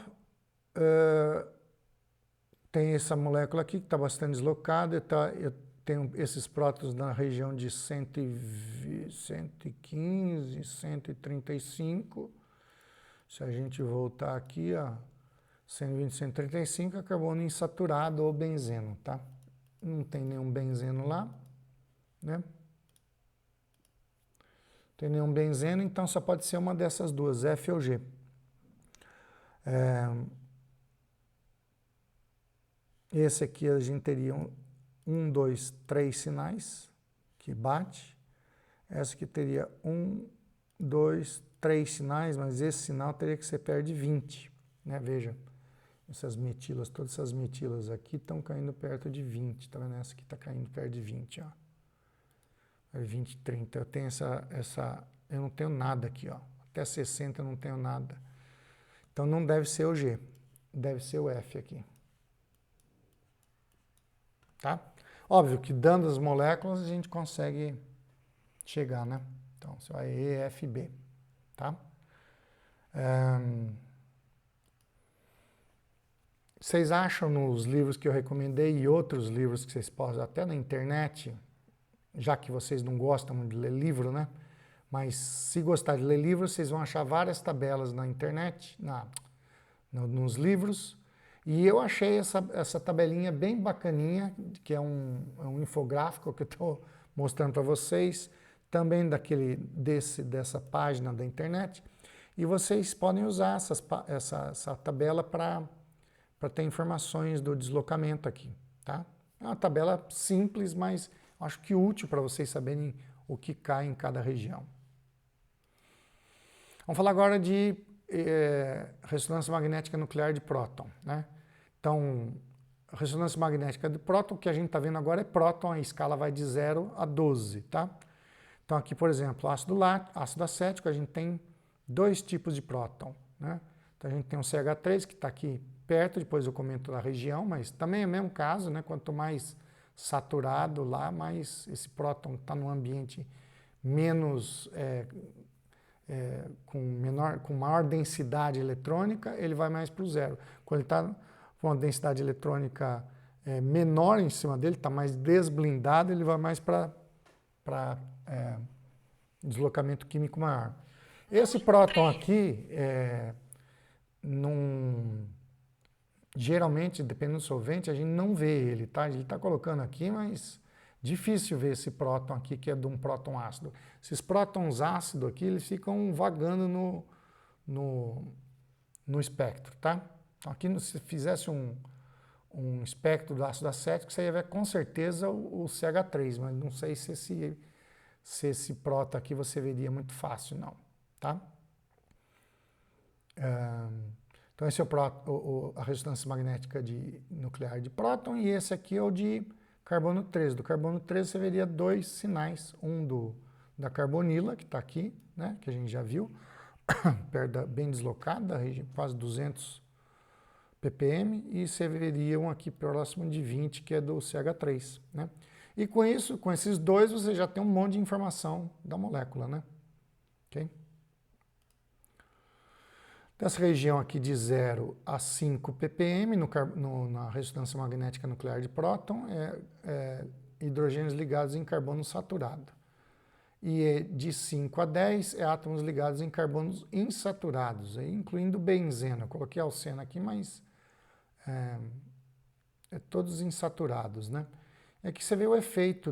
tem essa molécula aqui que está bastante deslocada, eu tenho esses prótons na região de 115, 135. Se a gente voltar aqui, ó, 120, 135 é carbono insaturado ou benzeno, tá? Não tem nenhum benzeno lá, né? Não tem nenhum benzeno, então só pode ser uma dessas duas, F ou G. Esse aqui a gente teria 1, 2, 3 sinais que bate. Essa aqui teria 1, 2, 3 sinais, mas esse sinal teria que ser perto de 20, né? Veja, essas metilas, todas essas metilas aqui estão caindo perto de 20, tá vendo? Essa aqui está caindo perto de 20, ó. 20, 30. Eu tenho eu não tenho nada aqui, ó. Até 60 eu não tenho nada. Então não deve ser o G, deve ser o F aqui. Tá? Óbvio que dando as moléculas a gente consegue chegar, né? Então, você vai E, F, B, tá? Vocês acham nos livros que eu recomendei e outros livros que vocês possam, até na internet, já que vocês não gostam de ler livro, né? Mas se gostar de ler livro, vocês vão achar várias tabelas na internet, nos livros. E eu achei essa tabelinha bem bacaninha, que é um infográfico que eu estou mostrando para vocês, também dessa página da internet. E vocês podem usar essa tabela para ter informações do deslocamento aqui, tá? É uma tabela simples, mas acho que útil para vocês saberem o que cai em cada região. Vamos falar agora de ressonância magnética nuclear de próton, né? Então, a ressonância magnética de próton, o que a gente está vendo agora é próton, a escala vai de 0 a 12, tá? Então aqui, por exemplo, ácido acético, a gente tem dois tipos de próton, né? Então a gente tem um CH3 que está aqui perto, depois eu comento da região, mas também é o mesmo caso, né? Quanto mais saturado lá, mais esse próton está num ambiente menos, com maior densidade eletrônica, ele vai mais para o zero. Quando ele está com uma densidade eletrônica menor em cima dele, está mais desblindado, ele vai mais para deslocamento químico maior. Esse próton aqui, geralmente, dependendo do solvente, a gente não vê ele, tá? Ele está colocando aqui, mas difícil ver esse próton aqui, que é de um próton ácido. Esses prótons ácidos aqui, eles ficam vagando no espectro, tá? Então aqui, se fizesse um espectro do ácido acético, você ia ver com certeza o CH3, mas não sei se esse próton aqui você veria muito fácil, não, tá? Então esse é a ressonância magnética nuclear de próton, e esse aqui é o de carbono 13. Do carbono 13 você veria dois sinais, da carbonila, que está aqui, né, que a gente já viu, bem deslocada, quase 200 ppm, e você veria um aqui próximo de 20, que é do CH3, né? E com isso, com esses dois, você já tem um monte de informação da molécula, né? Ok? Dessa região aqui de 0 a 5 ppm, na ressonância magnética nuclear de próton, hidrogênios ligados em carbono saturado. E de 5 a 10 átomos ligados em carbonos insaturados, incluindo benzeno. Eu coloquei alceno aqui, mas todos insaturados, né? É que você vê o efeito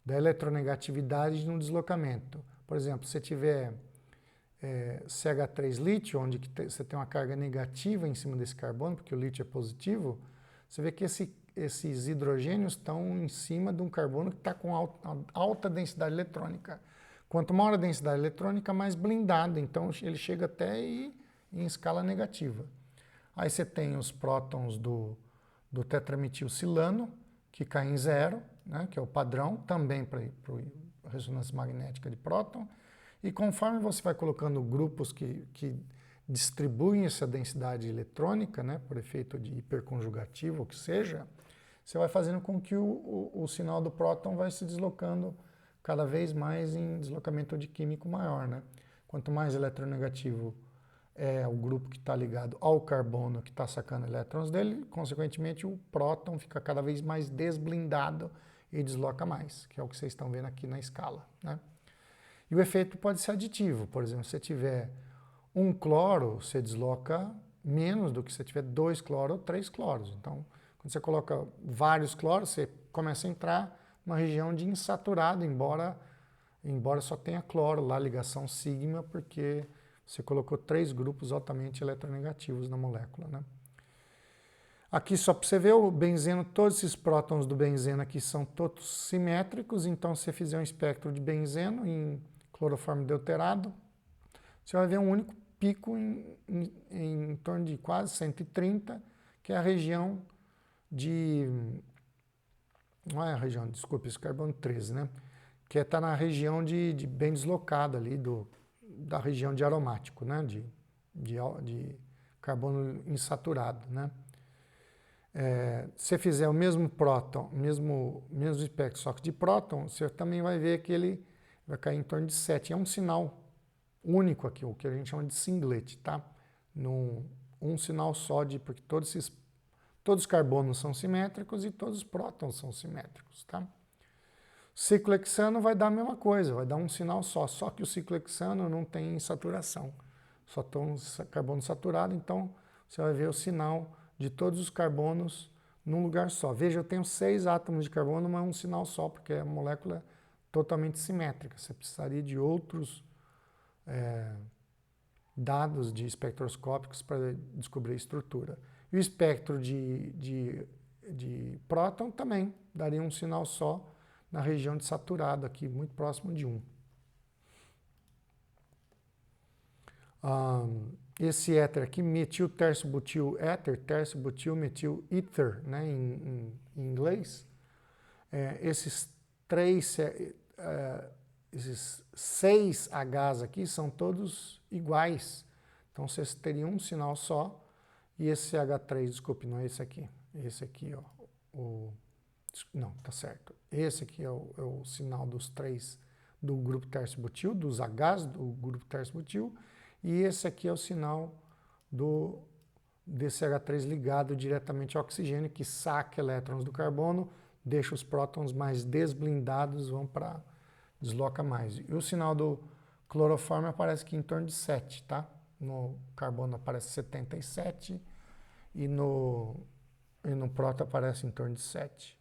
da eletronegatividade no deslocamento. Por exemplo, se tiver CH3 lítio, onde você tem uma carga negativa em cima desse carbono, porque o lítio é positivo, você vê que esses hidrogênios estão em cima de um carbono que está com alta densidade eletrônica. Quanto maior a densidade eletrônica, mais blindado, então ele chega até em escala negativa. Aí você tem os prótons do tetrametilsilano, que caem em 0, né, que é o padrão, também para ressonância magnética de próton. E conforme você vai colocando grupos que distribuem essa densidade eletrônica, né, por efeito de hiperconjugativo, ou que seja, você vai fazendo com que o sinal do próton vai se deslocando cada vez mais em deslocamento de químico maior, né? Quanto mais eletronegativo é o grupo que está ligado ao carbono que está sacando elétrons dele, consequentemente o próton fica cada vez mais desblindado e desloca mais, que é o que vocês estão vendo aqui na escala, né? E o efeito pode ser aditivo, por exemplo, se você tiver um cloro, você desloca menos do que se tiver 2 cloros ou 3 cloros. Então, quando você coloca vários cloros, você começa a entrar numa região de insaturado, embora só tenha cloro lá, ligação sigma, porque você colocou 3 grupos altamente eletronegativos na molécula, né? Aqui só para você ver o benzeno, todos esses prótons do benzeno aqui são todos simétricos, então se você fizer um espectro de benzeno em cloroformo deuterado, você vai ver um único pico em torno de quase 130, que é a região não é a região, desculpe, esse carbono 13, né? Que está na região bem deslocada ali da região de aromático, né? carbono insaturado, né? Se fizer o mesmo próton, mesmo espectro, só que de próton, você também vai ver que ele vai cair em torno de 7. É um sinal único aqui, o que a gente chama de singlet, tá? Um sinal só, porque todos os carbonos são simétricos e todos os prótons são simétricos, tá? Ciclohexano vai dar a mesma coisa, vai dar um sinal só que o ciclohexano não tem saturação, só tem um carbono saturado, então você vai ver o sinal de todos os carbonos num lugar só. Veja, eu tenho 6 átomos de carbono, mas um sinal só, porque a molécula é totalmente simétrica. Você precisaria de outros dados de espectroscópicos para descobrir a estrutura. E o espectro de próton também daria um sinal só na região de saturado, aqui muito próximo de 1. Esse éter aqui, metil terço butil éter, terço butil metil ether, né, em inglês, esses 6 Hs aqui são todos iguais. Então vocês teriam um sinal só, e esse H3, desculpe, não é esse aqui. Esse aqui, ó, não, tá certo. Esse aqui é o sinal dos 3 do grupo terço butil, dos Hs do grupo terço butil, e esse aqui é o sinal desse H3 ligado diretamente ao oxigênio, que saca elétrons do carbono, deixa os prótons mais desblindados, desloca mais. E o sinal do cloroforme aparece aqui em torno de 7, tá? No carbono aparece 77 e no próton aparece em torno de 7.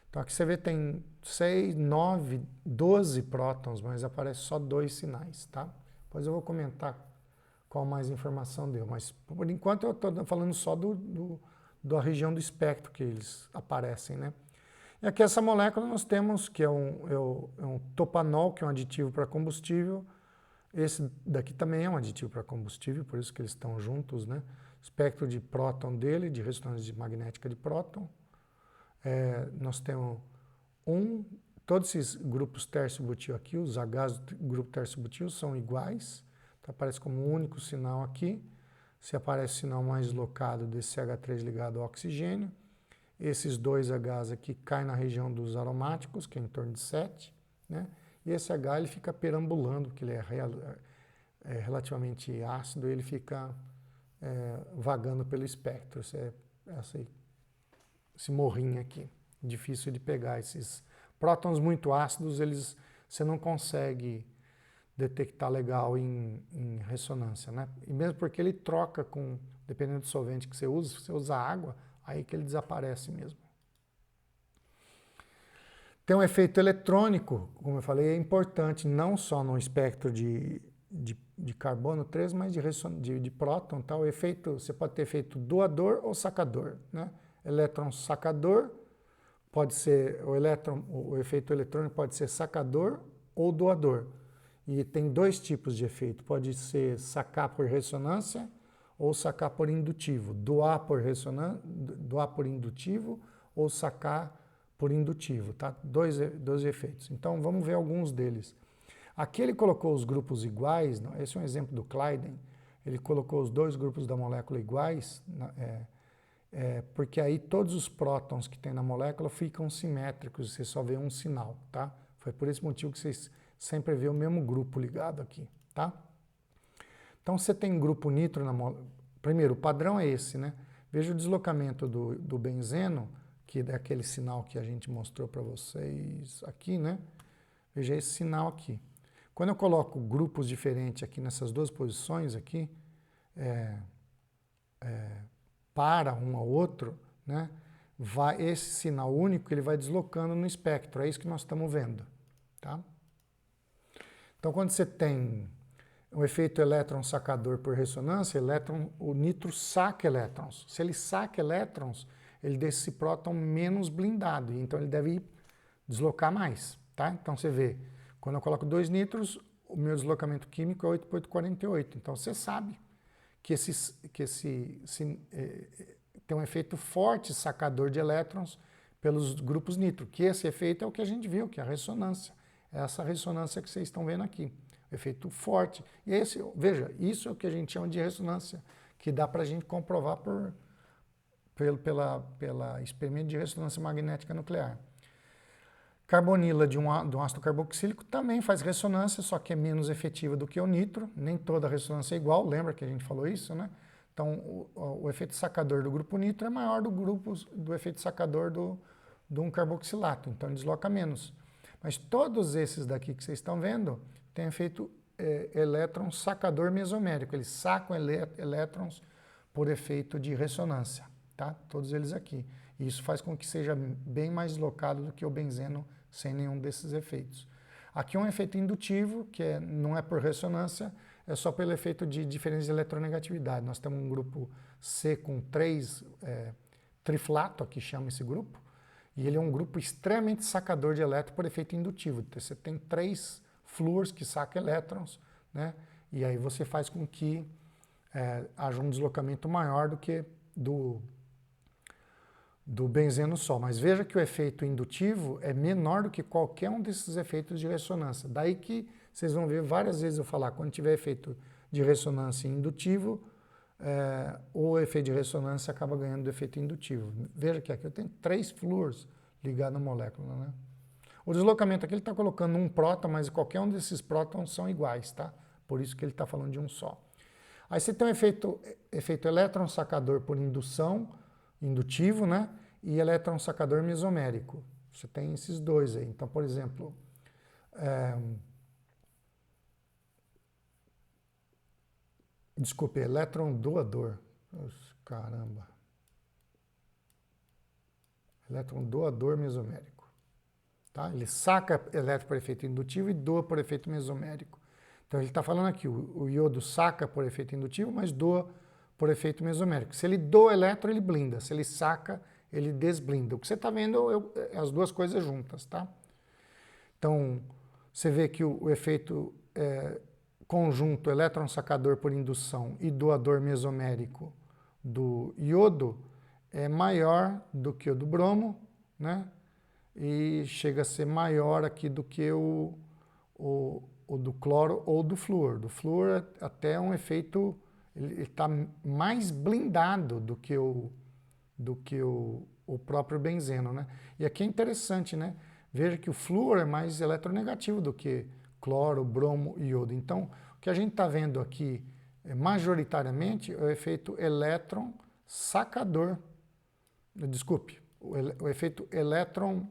Então aqui você vê tem 6, 9, 12 prótons, mas aparece só 2 sinais, tá? Depois eu vou comentar qual mais informação deu, mas por enquanto eu estou falando só da região do espectro que eles aparecem, né? E aqui essa molécula nós temos que é um topanol, que é um aditivo para combustível. Esse daqui também é um aditivo para combustível, por isso que eles estão juntos, né? Espectro de próton dele, de ressonância magnética de próton. Nós temos todos esses grupos terço-butil aqui, os Hs do grupo terço-butil são iguais, então aparece como um único sinal aqui. Se aparece o sinal mais deslocado desse H3 ligado ao oxigênio, esses 2 Hs aqui caem na região dos aromáticos, que é em torno de 7, né? E esse H ele fica perambulando, porque ele é relativamente ácido, ele fica vagando pelo espectro. Esse morrinho aqui, difícil de pegar. Esses prótons muito ácidos, você não consegue detectar legal em ressonância, né? E mesmo porque ele troca dependendo do solvente que você usa, se você usa água, aí que ele desaparece mesmo. Tem um efeito eletrônico, como eu falei, é importante, não só no espectro de carbono 3, mas de próton, tá? O efeito, você pode ter efeito doador ou sacador, né? Elétron sacador pode ser, o efeito eletrônico pode ser sacador ou doador. E tem 2 tipos de efeito, pode ser sacar por ressonância ou sacar por indutivo, doar por indutivo ou sacar por indutivo, tá? Dois efeitos. Então vamos ver alguns deles. Aqui ele colocou os grupos iguais, esse é um exemplo do Kleiden, ele colocou os 2 grupos da molécula iguais, porque aí todos os prótons que tem na molécula ficam simétricos, você só vê um sinal, tá? Foi por esse motivo que vocês sempre vê o mesmo grupo ligado aqui, tá? Então você tem grupo nitro na molécula. Primeiro, o padrão é esse, né? Veja o deslocamento do benzeno, que é aquele sinal que a gente mostrou para vocês aqui, né? Veja esse sinal aqui. Quando eu coloco grupos diferentes aqui nessas 2 posições aqui, para um ao outro, né? Esse sinal único ele vai deslocando no espectro, é isso que nós estamos vendo, tá? Então quando você tem o efeito elétron sacador por ressonância, o nitro saca elétrons. Se ele saca elétrons, ele deixa esse próton menos blindado, então ele deve deslocar mais, tá? Então você vê, quando eu coloco 2 nitros, o meu deslocamento químico é 8 por 8,48. Então você sabe que tem um efeito forte sacador de elétrons pelos grupos nitro, que esse efeito é o que a gente viu, que é a ressonância. É essa ressonância que vocês estão vendo aqui, efeito forte. E veja, isso é o que a gente chama de ressonância, que dá para a gente comprovar pela experimento de ressonância magnética nuclear. Carbonila de um ácido carboxílico também faz ressonância, só que é menos efetiva do que o nitro. Nem toda ressonância é igual, lembra que a gente falou isso, né? Então, o efeito sacador do grupo nitro é maior do efeito sacador de um carboxilato, então ele desloca menos. Mas todos esses daqui que vocês estão vendo têm efeito elétron sacador mesomérico. Eles sacam elétrons por efeito de ressonância, tá? Todos eles aqui. E isso faz com que seja bem mais deslocado do que o benzeno sem nenhum desses efeitos. Aqui é um efeito indutivo, que não é por ressonância, é só pelo efeito de diferença de eletronegatividade. Nós temos um grupo C com 3 triflato, aqui chama esse grupo, e ele é um grupo extremamente sacador de elétrons por efeito indutivo. Então, você tem 3 flúors que sacam elétrons, né? E aí você faz com que haja um deslocamento maior do que do benzeno só. Mas veja que o efeito indutivo é menor do que qualquer um desses efeitos de ressonância. Daí que vocês vão ver várias vezes eu falar, quando tiver efeito de ressonância indutivo, o efeito de ressonância acaba ganhando do efeito indutivo. Veja que aqui eu tenho 3 flúors ligados na molécula, né? O deslocamento aqui ele está colocando um próton, mas qualquer um desses prótons são iguais, tá? Por isso que ele está falando de um só. Aí você tem um efeito elétron sacador por indução, indutivo, né? E elétron sacador mesomérico. Você tem esses dois aí. Então, por exemplo, desculpe, elétron doador. Caramba. Elétron doador mesomérico. Tá? Ele saca elétron por efeito indutivo e doa por efeito mesomérico. Então ele está falando aqui, o iodo saca por efeito indutivo, mas doa por efeito mesomérico. Se ele doa elétron, ele blinda. Se ele saca, ele desblinda. O que você está vendo é as duas coisas juntas, tá? Então, você vê que o efeito conjunto elétron sacador por indução e doador mesomérico do iodo é maior do que o do bromo, né? E chega a ser maior aqui do que o do cloro ou do flúor. Do flúor até um efeito, ele está mais blindado do que o próprio benzeno, né? E aqui é interessante, né? Veja que o flúor é mais eletronegativo do que cloro, bromo e iodo. Então, o que a gente está vendo aqui, majoritariamente, é o efeito elétron sacador. Desculpe, o efeito elétron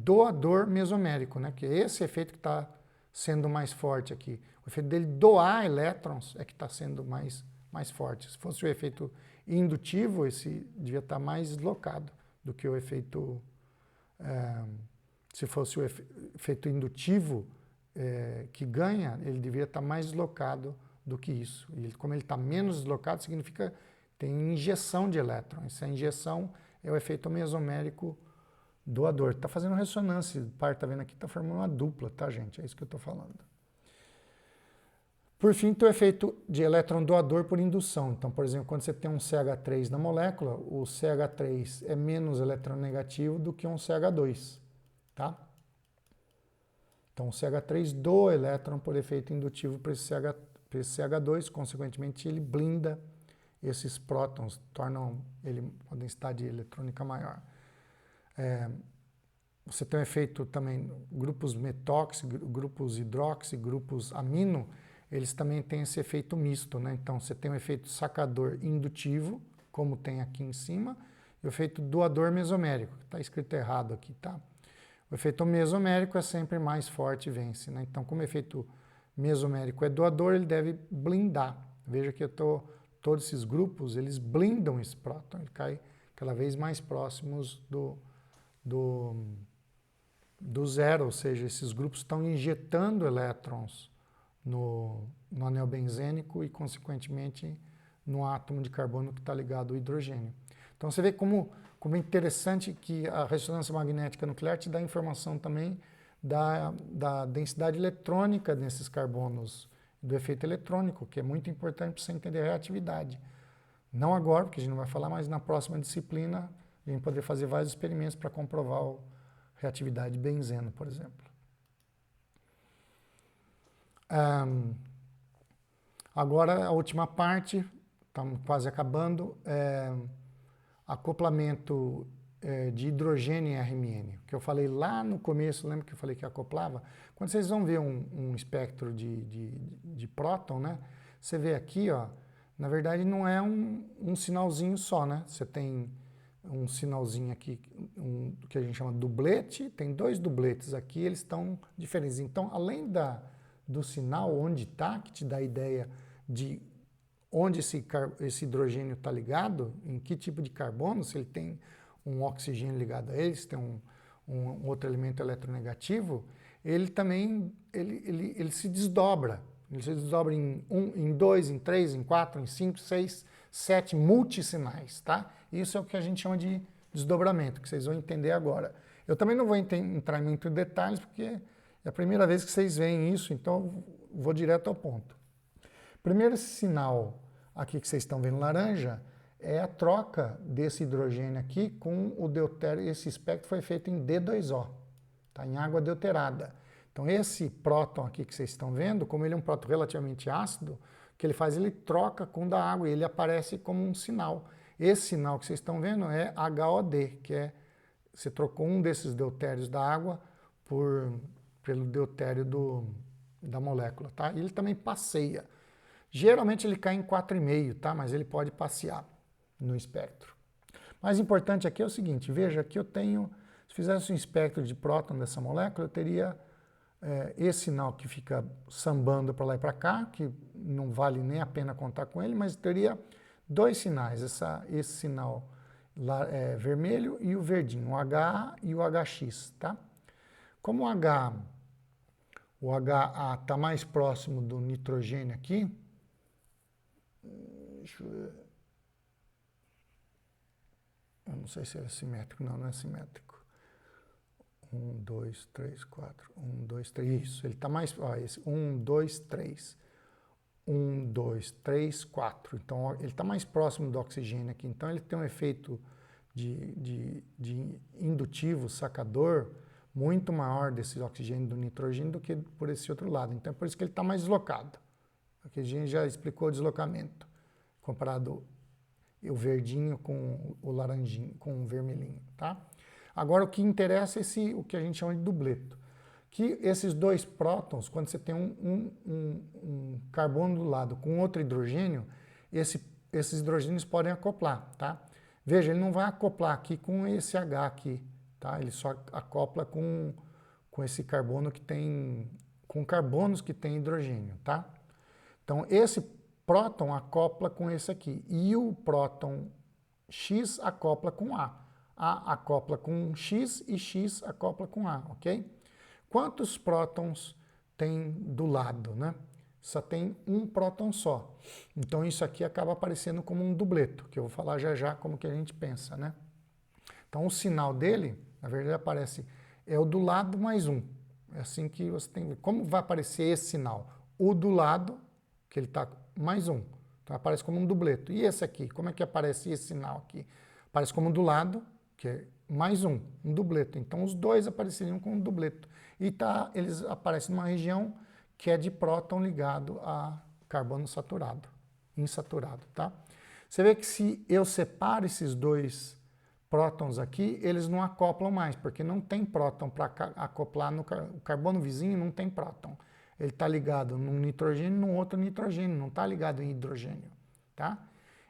doador mesomérico, né? Que é esse efeito que está sendo mais forte aqui. O efeito dele doar elétrons é que está sendo mais forte. Se fosse o efeito indutivo, esse devia estar mais deslocado do que o efeito... se fosse o efeito indutivo que ganha, ele deveria estar mais deslocado do que isso. E como ele está menos deslocado, significa que tem injeção de elétrons. Essa injeção é o efeito mesomérico doador. Está fazendo ressonância, o par está vendo aqui, está formando uma dupla, tá, gente? É isso que eu estou falando. Por fim, tem o efeito de elétron doador por indução. Então, por exemplo, quando você tem um CH3 na molécula, o CH3 é menos eletronegativo do que um CH2, tá? Então, o CH3 doa elétron por efeito indutivo para esse CH2, consequentemente, ele blinda esses prótons, tornam ele uma densidade eletrônica maior. Você tem um efeito também, grupos metóxi, grupos hidroxi, grupos amino, eles também têm esse efeito misto, né? Então, você tem um efeito sacador indutivo, como tem aqui em cima, e o efeito doador mesomérico, que está escrito errado aqui, tá? O efeito mesomérico é sempre mais forte e vence, né? Então, como o efeito mesomérico é doador, ele deve blindar. Veja que todos esses grupos, eles blindam esse próton, ele cai cada vez mais próximos do zero, ou seja, esses grupos estão injetando elétrons no anel benzênico e, consequentemente, no átomo de carbono que está ligado ao hidrogênio. Então, você vê como é interessante que a ressonância magnética nuclear te dá informação também da densidade eletrônica nesses carbonos, do efeito eletrônico, que é muito importante para você entender a reatividade. Não agora, porque a gente não vai falar, mas na próxima disciplina a gente poderia fazer vários experimentos para comprovar a reatividade de benzeno, por exemplo. Agora, a última parte, estamos quase acabando, acoplamento de hidrogênio e RMN, que eu falei lá no começo, lembra que eu falei que acoplava? Quando vocês vão ver um espectro de próton, né? Você vê aqui, ó, na verdade não é um sinalzinho só, né? Você tem um sinalzinho aqui, que a gente chama dublete, tem 2 dubletes aqui, eles estão diferentes. Então, além do sinal onde está, que te dá a ideia de onde esse hidrogênio está ligado, em que tipo de carbono, se ele tem um oxigênio ligado a ele, se tem um outro elemento eletronegativo, ele também ele se desdobra. Ele se desdobra em 2, em 3, em 4, em 5, 6, 7 multissinais, tá? Isso é o que a gente chama de desdobramento, que vocês vão entender agora. Eu também não vou entrar em muitos detalhes, porque é a primeira vez que vocês veem isso, então vou direto ao ponto. Primeiro, esse sinal aqui que vocês estão vendo laranja é a troca desse hidrogênio aqui com o deutério. Esse espectro foi feito em D2O, tá? Em água deuterada. Então, esse próton aqui que vocês estão vendo, como ele é um próton relativamente ácido, o que ele faz? Ele troca com o da água e ele aparece como um sinal. Esse sinal que vocês estão vendo é HOD, que é, você trocou um desses deutérios da água pelo deutério da molécula, tá? E ele também passeia. Geralmente ele cai em 4,5, tá? Mas ele pode passear no espectro. Mais importante aqui é o seguinte, veja, aqui eu tenho, se fizesse um espectro de próton dessa molécula, eu teria esse sinal que fica sambando para lá e para cá, que não vale nem a pena contar com ele, mas teria 2 sinais, esse sinal lá, vermelho e o verdinho, o HA e o HX, tá? Como o HA está mais próximo do nitrogênio aqui, deixa eu ver, eu não sei se é simétrico, não é simétrico. 1, 2, 3, 4, 1, 2, 3, isso, ele está mais, ó, esse 1, 2, 3, 1, 2, 3, 4, então ó, ele está mais próximo do oxigênio aqui, então ele tem um efeito de indutivo, sacador, muito maior desse oxigênio do nitrogênio do que por esse outro lado, então é por isso que ele está mais deslocado. Aqui a gente já explicou o deslocamento, comparado o verdinho com o laranjinho, com o vermelhinho, tá? Agora, o que interessa é o que a gente chama de dubleto. Que esses 2 prótons, quando você tem um carbono do lado com outro hidrogênio, esses hidrogênios podem acoplar, tá? Veja, ele não vai acoplar aqui com esse H aqui, tá? Ele só acopla com esse carbono que tem, com carbonos que tem hidrogênio, tá? Então, esse próton acopla com esse aqui, e o próton X acopla com A. A acopla com X e X acopla com A, ok? Quantos prótons tem do lado, né? Só tem um próton só. Então isso aqui acaba aparecendo como um dubleto, que eu vou falar já já como que a gente pensa, né? Então o sinal dele, na verdade aparece, é o do lado mais um. É assim que você tem. Como vai aparecer esse sinal? O do lado, que ele está mais um. Então aparece como um dubleto. E esse aqui, como é que aparece esse sinal aqui? Aparece como do lado, que é mais um dubleto. Então, os 2 apareceriam com um dubleto. E eles aparecem numa região que é de próton ligado a carbono saturado, insaturado, tá? Você vê que se eu separo esses 2 prótons aqui, eles não acoplam mais, porque não tem próton para acoplar no carbono vizinho, não tem próton. Ele está ligado num nitrogênio, num outro nitrogênio, não está ligado em hidrogênio, tá?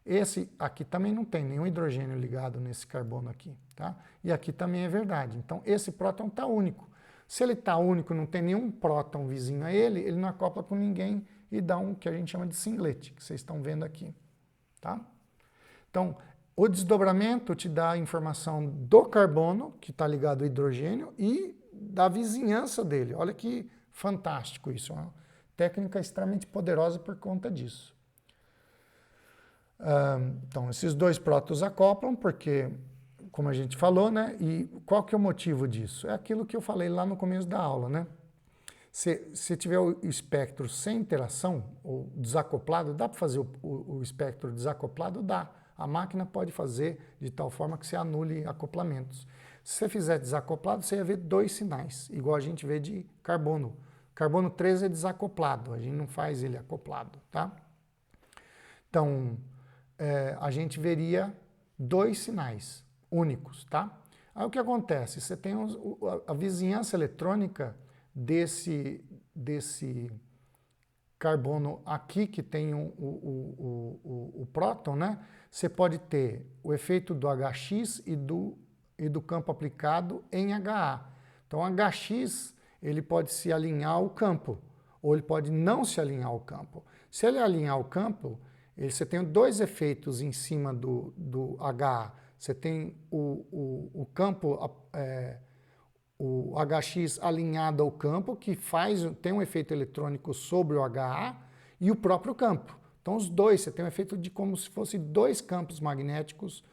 Esse aqui também não tem nenhum hidrogênio ligado nesse carbono aqui, tá? E aqui também é verdade. Então, esse próton está único. Se ele está único, não tem nenhum próton vizinho a ele, ele não acopla com ninguém e dá um que a gente chama de singlete, que vocês estão vendo aqui, tá? Então, o desdobramento te dá a informação do carbono, que está ligado ao hidrogênio, e da vizinhança dele. Olha que fantástico isso, é uma técnica extremamente poderosa por conta disso. Então, esses 2 prótons acoplam, porque, como a gente falou, né? E qual que é o motivo disso? É aquilo que eu falei lá no começo da aula, né? Se tiver o espectro sem interação, ou desacoplado, dá para fazer o espectro desacoplado? Dá. A máquina pode fazer de tal forma que você anule acoplamentos. Se você fizer desacoplado, você ia ver 2 sinais, igual a gente vê de carbono. Carbono 13 é desacoplado, a gente não faz ele acoplado, tá? Então, a gente veria dois sinais únicos, tá? Aí o que acontece? Você tem a vizinhança eletrônica desse carbono aqui, que tem o próton, né? Você pode ter o efeito do HX e do campo aplicado em HA. Então, HX, ele pode se alinhar ao campo, ou ele pode não se alinhar ao campo. Se ele alinhar ao campo, você tem dois efeitos em cima do HA. Você tem o campo, o HX alinhado ao campo, que tem um efeito eletrônico sobre o HA e o próprio campo. Então, os dois, você tem um efeito de como se fosse dois campos magnéticos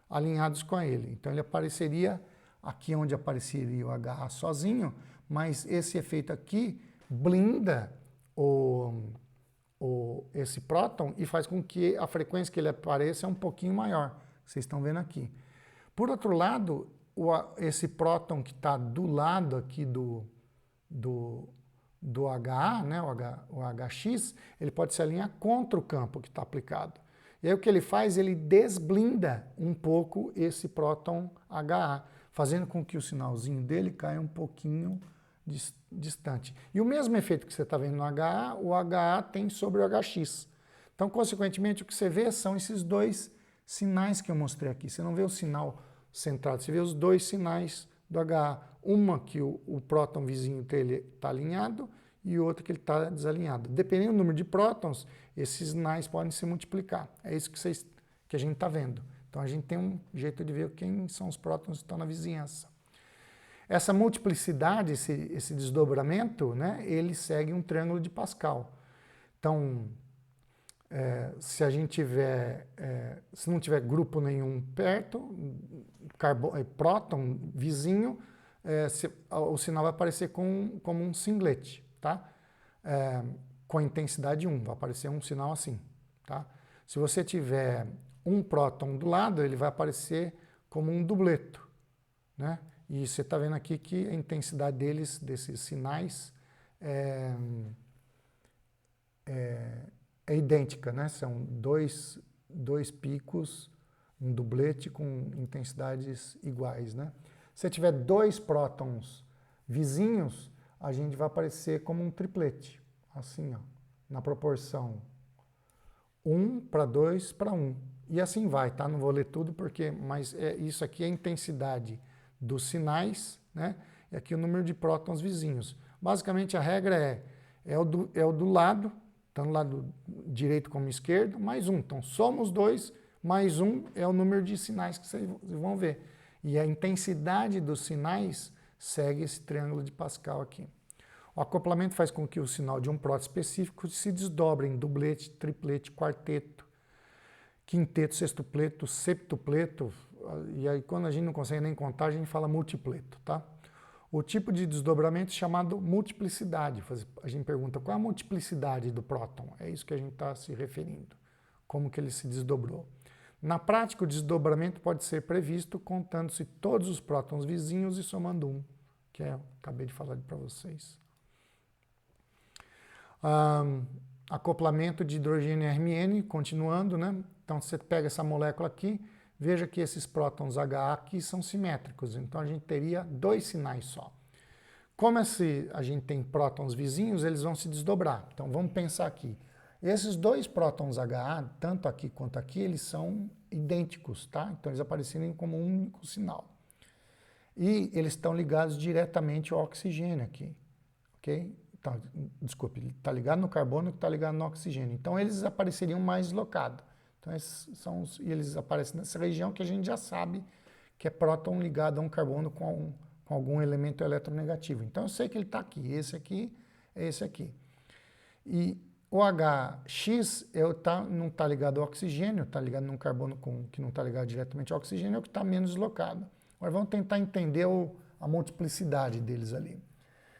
alinhados com ele. Então, ele apareceria aqui onde apareceria o HA sozinho, mas esse efeito aqui blinda esse próton e faz com que a frequência que ele apareça é um pouquinho maior. Vocês estão vendo aqui. Por outro lado, esse próton que está do lado aqui do HA, né, o HX, ele pode se alinhar contra o campo que está aplicado. E aí o que ele faz? Ele desblinda um pouco esse próton HA, fazendo com que o sinalzinho dele caia um pouquinho distante. E o mesmo efeito que você está vendo no HA, o HA tem sobre o HX. Então, consequentemente, o que você vê são esses dois sinais que eu mostrei aqui. Você não vê o sinal centrado, você vê os dois sinais do HA. Uma que o próton vizinho dele está alinhado e outra que ele está desalinhado. Dependendo do número de prótons, esses sinais podem se multiplicar. É isso que a gente está vendo. Então, a gente tem um jeito de ver quem são os prótons que estão na vizinhança. Essa multiplicidade, esse desdobramento, né, ele segue um triângulo de Pascal. Então, se não tiver grupo nenhum perto, próton vizinho, o sinal vai aparecer como um singlet, tá? Com a intensidade 1, vai aparecer um sinal assim, tá? Se você tiver um próton do lado, ele vai aparecer como um dubleto, né? E você está vendo aqui que a intensidade desses sinais é idêntica, né? São dois picos, um dublete com intensidades iguais, né? Se tiver dois prótons vizinhos, a gente vai aparecer como um triplete, assim, ó, na proporção 1:2:1. E assim vai, tá? Não vou ler tudo, mas isso aqui é a intensidade dos sinais, né? E aqui o número de prótons vizinhos. Basicamente, a regra é o do lado, tanto lado direito como esquerdo, mais um. Então, somos dois, mais um é o número de sinais que vocês vão ver. E a intensidade dos sinais segue esse triângulo de Pascal aqui. O acoplamento faz com que o sinal de um próton específico se desdobre em dublete, triplete, quarteto, quinteto, sextupleto, septupleto, e aí quando a gente não consegue nem contar, a gente fala multipleto, tá? O tipo de desdobramento é chamado multiplicidade. A gente pergunta qual é a multiplicidade do próton? É isso que a gente está se referindo, como que ele se desdobrou. Na prática, o desdobramento pode ser previsto contando-se todos os prótons vizinhos e somando um, que acabei de falar para vocês. Acoplamento de hidrogênio RMN, continuando, né? Então, você pega essa molécula aqui, veja que esses prótons HA aqui são simétricos, então a gente teria dois sinais só. Como a gente tem prótons vizinhos, eles vão se desdobrar. Então, vamos pensar aqui. Esses dois prótons HA, tanto aqui quanto aqui, eles são idênticos, tá? Então, eles aparecerem como um único sinal. E eles estão ligados diretamente ao oxigênio aqui, ok? Então, desculpe, ele está ligado no carbono que está ligado no oxigênio. Então, eles apareceriam mais deslocados. Então, eles aparecem nessa região que a gente já sabe que é próton ligado a um carbono com algum elemento eletronegativo. Então, eu sei que ele está aqui. Esse aqui é esse aqui. E o HX não está ligado ao oxigênio, está ligado num carbono que não está ligado diretamente ao oxigênio, é o que está menos deslocado. Agora, vamos tentar entender a multiplicidade deles ali.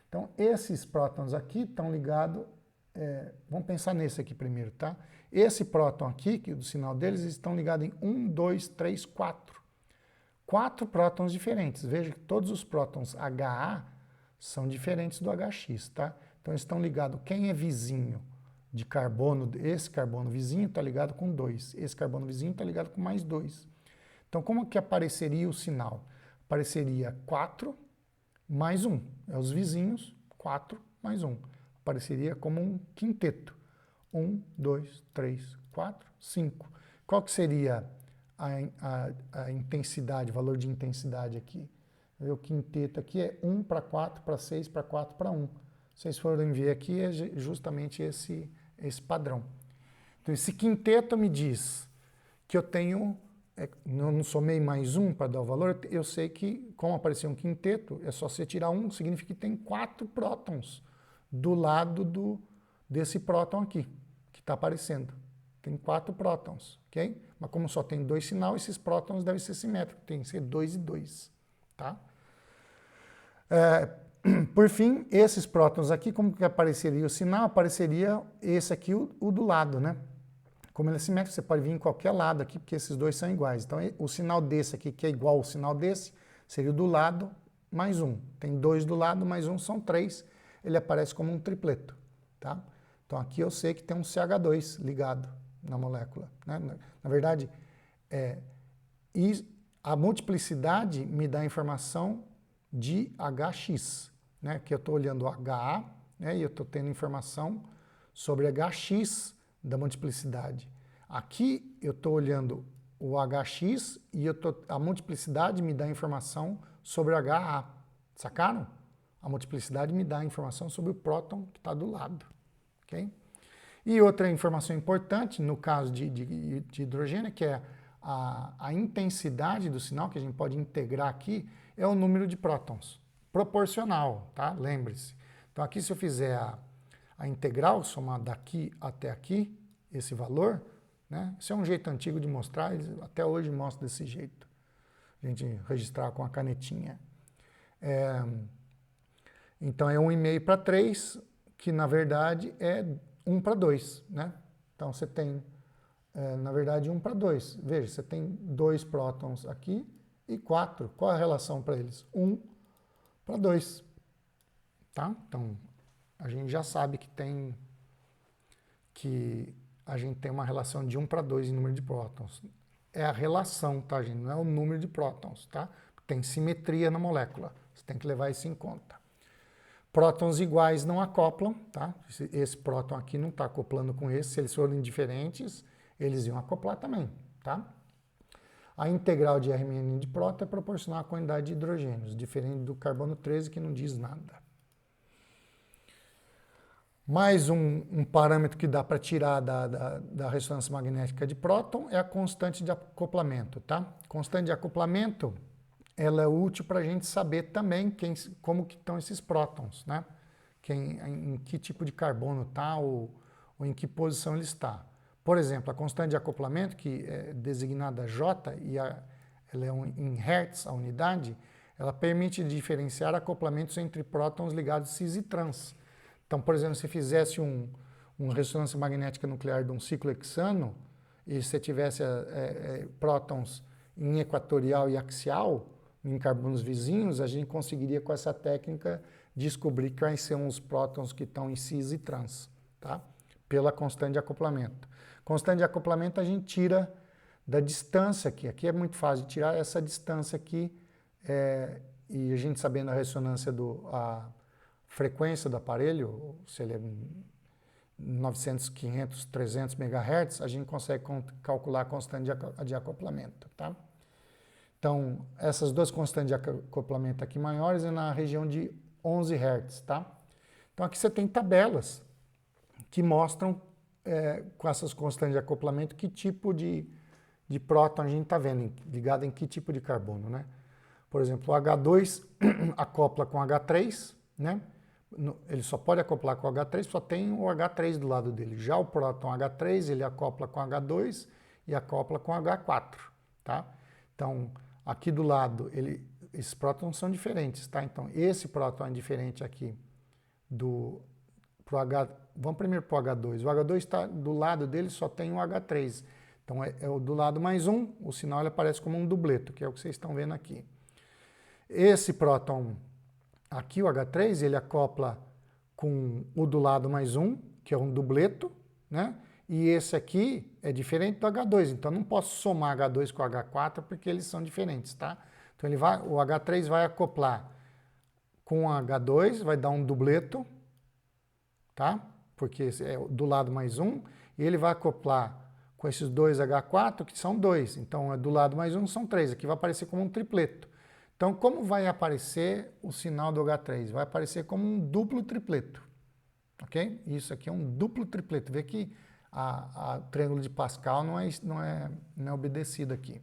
Então, esses prótons aqui estão ligados, vamos pensar nesse aqui primeiro, tá? Esse próton aqui, que o sinal deles, estão ligados em 1, 2, 3, 4. 4 prótons diferentes. Veja que todos os prótons HA são diferentes do HX, tá? Então, eles estão ligados, quem é vizinho de carbono, esse carbono vizinho está ligado com 2, esse carbono vizinho está ligado com mais 2. Então, como que apareceria o sinal? Apareceria 4 mais 1, é os vizinhos, 4 mais 1. Apareceria como um quinteto, 1, 2, 3, 4, 5. Qual que seria a intensidade, o valor de intensidade aqui? O quinteto aqui é 1 para 4 para 6 para 4 para 1. Se vocês forem ver aqui, é justamente esse padrão. Então, esse quinteto me diz que eu tenho, não somei mais 1 para dar o valor, eu sei que, como apareceu um quinteto, é só você tirar 1, significa que tem 4 prótons do lado desse próton aqui, que está aparecendo. Tem 4 prótons, ok? Mas como só tem 2 sinais, esses prótons devem ser simétricos, tem que ser 2 e 2, tá? Por fim, esses prótons aqui, como que apareceria o sinal? Apareceria esse aqui, o do lado, né? Como ele é simétrico, você pode vir em qualquer lado aqui, porque esses dois são iguais. Então, o sinal desse aqui, que é igual ao sinal desse, seria o do lado mais 1. Tem 2 do lado, mais 1 são 3. Ele aparece como um tripleto, tá? Então, aqui eu sei que tem um CH2 ligado na molécula, né? Na verdade, a multiplicidade me dá a informação de HX, né? Que eu estou olhando o HA, né? E eu estou tendo informação sobre HX da multiplicidade. Aqui eu estou olhando o HX e a multiplicidade me dá a informação sobre o HA. Sacaram? A multiplicidade me dá a informação sobre o próton que está do lado. Okay? E outra informação importante, no caso de hidrogênio, que é a intensidade do sinal, que a gente pode integrar aqui, é o número de prótons. Proporcional, tá? Lembre-se. Então aqui se eu fizer a integral, somar daqui até aqui, esse valor, né? Isso é um jeito antigo de mostrar, até hoje mostra desse jeito. A gente registrar com a canetinha. Então é 1,5 para 3, que na verdade é 1 para 2, né? Então você tem, na verdade, 1 para 2. Veja, você tem 2 prótons aqui e 4. Qual é a relação para eles? 1 para 2. Tá? Então, a gente já sabe que a gente tem uma relação de 1 para 2 em número de prótons. É a relação, tá, gente? Não é o número de prótons, tá? Tem simetria na molécula. Você tem que levar isso em conta. Prótons iguais não acoplam, tá? Esse próton aqui não está acoplando com esse. Se eles forem diferentes, eles iam acoplar também, tá? A integral de Rmn de próton é proporcional à quantidade de hidrogênios, diferente do carbono 13, que não diz nada. Mais um parâmetro que dá para tirar da ressonância magnética de próton é a constante de acoplamento, tá? Constante de acoplamento, ela é útil para a gente saber também como que estão esses prótons, né? Em que tipo de carbono está ou em que posição ele está. Por exemplo, a constante de acoplamento, que é designada J, e ela é em Hertz, a unidade, ela permite diferenciar acoplamentos entre prótons ligados cis e trans. Então, por exemplo, se fizesse uma ressonância magnética nuclear de um ciclo hexano, e você tivesse prótons em equatorial e axial, em carbonos vizinhos, a gente conseguiria, com essa técnica, descobrir quais são os prótons que estão em cis e trans, tá? Pela constante de acoplamento. Constante de acoplamento a gente tira da distância aqui. Aqui é muito fácil de tirar essa distância aqui, e a gente sabendo a ressonância, a frequência do aparelho, se ele é 900, 500, 300 MHz, a gente consegue calcular a constante de acoplamento, tá? Então, essas duas constantes de acoplamento aqui maiores é na região de 11 Hz, tá? Então, aqui você tem tabelas que mostram, com essas constantes de acoplamento, que tipo de próton a gente está vendo, ligado em que tipo de carbono, né? Por exemplo, o H2 acopla com H3, né? Ele só pode acoplar com o H3, só tem o H3 do lado dele. Já o próton H3, ele acopla com H2 e acopla com H4, tá? Então, aqui do lado, esses prótons são diferentes, tá? Então, esse próton é diferente aqui vamos primeiro para o H2. O H2 está do lado dele, só tem o H3. Então, é o do lado mais 1, o sinal ele aparece como um dubleto, que é o que vocês estão vendo aqui. Esse próton aqui, o H3, ele acopla com o do lado mais 1, que é um dubleto, né? E esse aqui é diferente do H2, então não posso somar H2 com H4 porque eles são diferentes, tá? Então o H3 vai acoplar com H2, vai dar um dupleto, tá? Porque é do lado mais um, e ele vai acoplar com esses dois H4, que são 2. Então, do lado mais um são 3. Aqui vai aparecer como um tripleto. Então, como vai aparecer o sinal do H3? Vai aparecer como um duplo tripleto. Ok? Isso aqui é um duplo tripleto. Vê que o triângulo de Pascal não é obedecido aqui.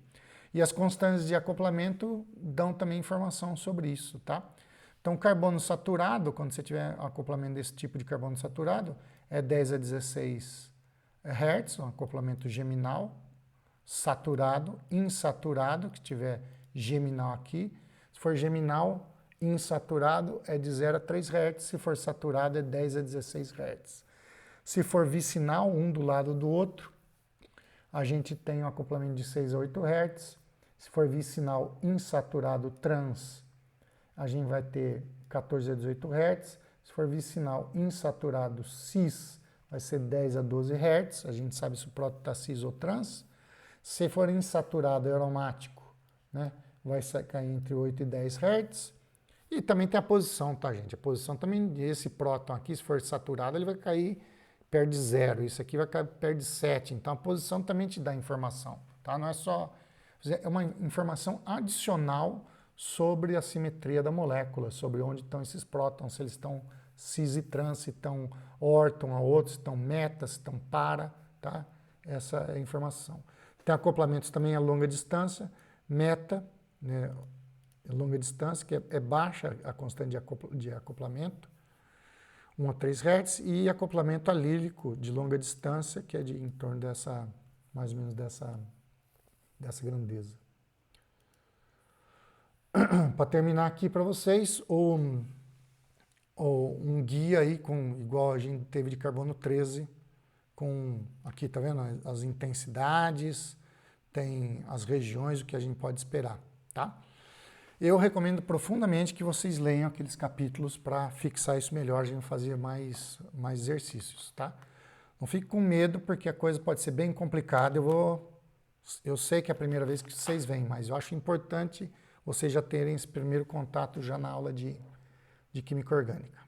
E as constantes de acoplamento dão também informação sobre isso, tá? Então, carbono saturado, quando você tiver um acoplamento desse tipo de carbono saturado, é 10 a 16 Hz, um acoplamento geminal, saturado, insaturado, que tiver geminal aqui. Se for geminal, insaturado é de 0 a 3 Hz, se for saturado é 10 a 16 Hz. Se for vicinal, um do lado do outro, a gente tem um acoplamento de 6 a 8 Hz. Se for vicinal insaturado trans, a gente vai ter 14 a 18 Hz. Se for vicinal insaturado cis, vai ser 10 a 12 Hz. A gente sabe se o próton está cis ou trans. Se for insaturado aromático, né, vai cair entre 8 e 10 Hz. E também tem a posição, tá, gente? A posição também desse próton aqui, se for saturado, ele vai cair perto de 0. Isso aqui vai cair perto de 7. Então, a posição também te dá informação, tá? Não é só... É uma informação adicional sobre a simetria da molécula, sobre onde estão esses prótons, se eles estão cis e trans, se estão órton a outros, se estão meta, se estão para, tá? Essa é a informação. Tem acoplamentos também a longa distância, meta, né, longa distância, que é baixa a constante de acoplamento, 1 a 3 Hz, e acoplamento alílico de longa distância, que é em torno dessa, mais ou menos dessa grandeza. Para terminar aqui para vocês, um guia aí, igual a gente teve de carbono 13, aqui tá vendo as intensidades, tem as regiões, o que a gente pode esperar, tá? Eu recomendo profundamente que vocês leiam aqueles capítulos para fixar isso melhor, a gente fazer mais exercícios, tá? Não fique com medo, porque a coisa pode ser bem complicada. Eu sei que é a primeira vez que vocês vêm, mas eu acho importante vocês já terem esse primeiro contato já na aula de química orgânica.